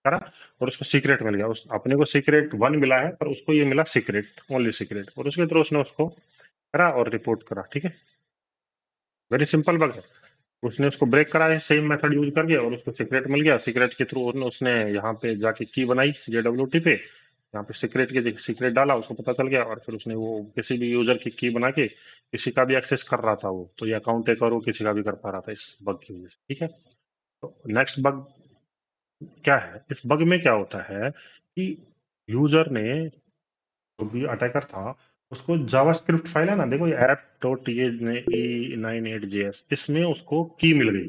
करा और उसको सीक्रेट मिल गया। उस अपने को सीक्रेट वन मिला है, पर उसको ये मिला सीक्रेट, ओनली सीक्रेट, और उसके थ्रू उसने उसको करा और रिपोर्ट करा, ठीक है। वेरी सिंपल बग है। उसने उसको ब्रेक करा है सेम मेथड यूज करके, और उसको सीक्रेट मिल गया। सीक्रेट के थ्रू उसने यहाँ पे जाके की बनाई JWT पे, यहाँ पे सीक्रेट डाला, उसको पता चल गया, और फिर उसने वो किसी भी यूजर की बना के किसी का भी एक्सेस कर रहा था वो, तो ये अकाउंट एक और वो किसी का भी कर पा रहा था इस बग की वजह से, ठीक है। तो नेक्स्ट बग क्या है, इस बग में क्या होता है कि यूजर ने, जो भी अटैकर था, उसको जावास्क्रिप्ट फाइल है ना, देखो ये app.e98js, इसमें उसको की मिल गई।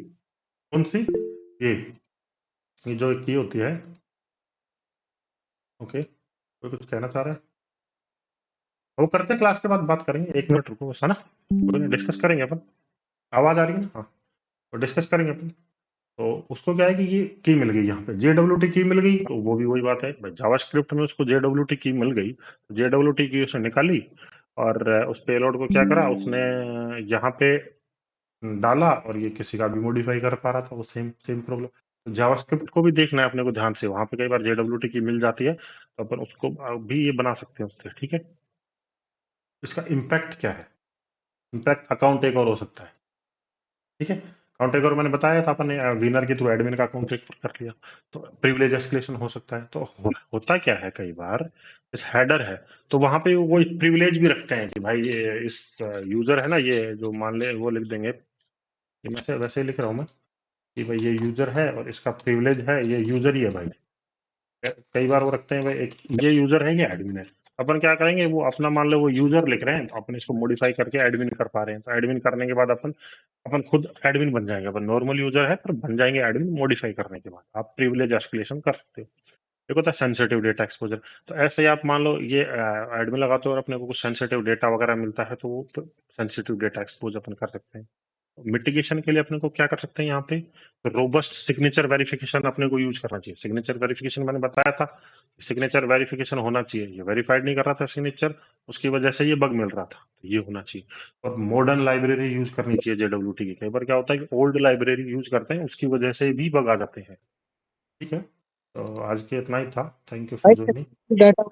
कौन सी, ये ये जो की होती है, ओके। कोई कुछ कहना चाह रहा है, वो करते हैं क्लास के बाद बात करेंगे, 1 मिनट रुको बस, है ना। कोई नहीं, डिस्कस करेंगे अपन। आवाज आ रही है ना, हाँ, तो डिस्कस करेंगे अपन। तो उसको क्या है कि ये की मिल गई, यहाँ पे JWT की मिल गई, तो वो भी वही बात है भाई, जावास्क्रिप्ट में उसको JWT की मिल गई, तो JWT की उसने निकाली, और उस पेलोड को क्या करा उसने, यहाँ पे डाला, और ये किसी का भी मॉडिफाई कर पा रहा था, वो सेम सेम प्रॉब्लम। जावास्क्रिप्ट को भी देखना है अपने को ध्यान से, वहां पे कई बार JWT की मिल जाती है, तो अपन उसको भी ये बना सकते हैं उससे, ठीक है। इसका इम्पैक्ट क्या है, इम्पैक्ट अकाउंट एक और हो सकता है, ठीक है। अकाउंट एक और मैंने बताया था, अपन ने विनर के थ्रू एडमिन का अकाउंट एक कर लिया, तो प्रिविलेज एस्केलेशन हो सकता है। तो होता क्या है कई बार, इस हेडर है, तो वहां पे वो प्रिविलेज भी रखते हैं कि भाई ये इस यूजर है ना, ये जो मान ले वो लिख देंगे, ये मैं वैसे ही लिख रहा हूँ मैं, कि भाई ये यूजर है और इसका प्रिविलेज है, ये यूजर ही है भाई। कई बार वो रखते हैं भाई एक ये यूजर है, ये एडमिन है। अपन क्या करेंगे, वो अपना मान लो वो यूजर लिख रहे हैं, तो अपन इसको मॉडिफाई करके एडमिन कर पा रहे हैं, तो एडमिन करने के बाद अपन अपन खुद एडमिन बन जाएंगे। अपन नॉर्मल यूजर है पर बन जाएंगे एडमिन, मॉडिफाई करने के बाद आप प्रिविलेज एस्केलेशन कर सकते हो। एक होता है सेंसिटिव डेटा एक्सपोजर, तो ऐसे ही आप मान लो ये एडमिन लगाते हो और अपने को कुछ सेंसिटिव डेटा वगैरह मिलता है, तो वो सेंसिटिव डेटा एक्सपोज अपन कर सकते हैं। मिटिगेशन के लिए अपने को क्या कर सकते हैं यहाँ पे, रोबस्ट सिग्नेचर वेरिफिकेशन अपने को यूज करना चाहिए। सिग्नेचर वेरिफिकेशन मैंने बताया था, सिग्नेचर वेरिफिकेशन होना चाहिए। ये वेरीफाइड नहीं कर रहा था सिग्नेचर, उसकी वजह से ये बग मिल रहा था, तो ये होना चाहिए। और मॉडर्न लाइब्रेरी यूज करनी चाहिए JWT की। कई बार क्या होता है कि ओल्ड लाइब्रेरी यूज करते हैं, उसकी वजह से भी बग आ जाते हैं। ठीक है, तो आज के इतना ही था। थैंक यू फॉर भाई ज्वाइनिंग। डाटा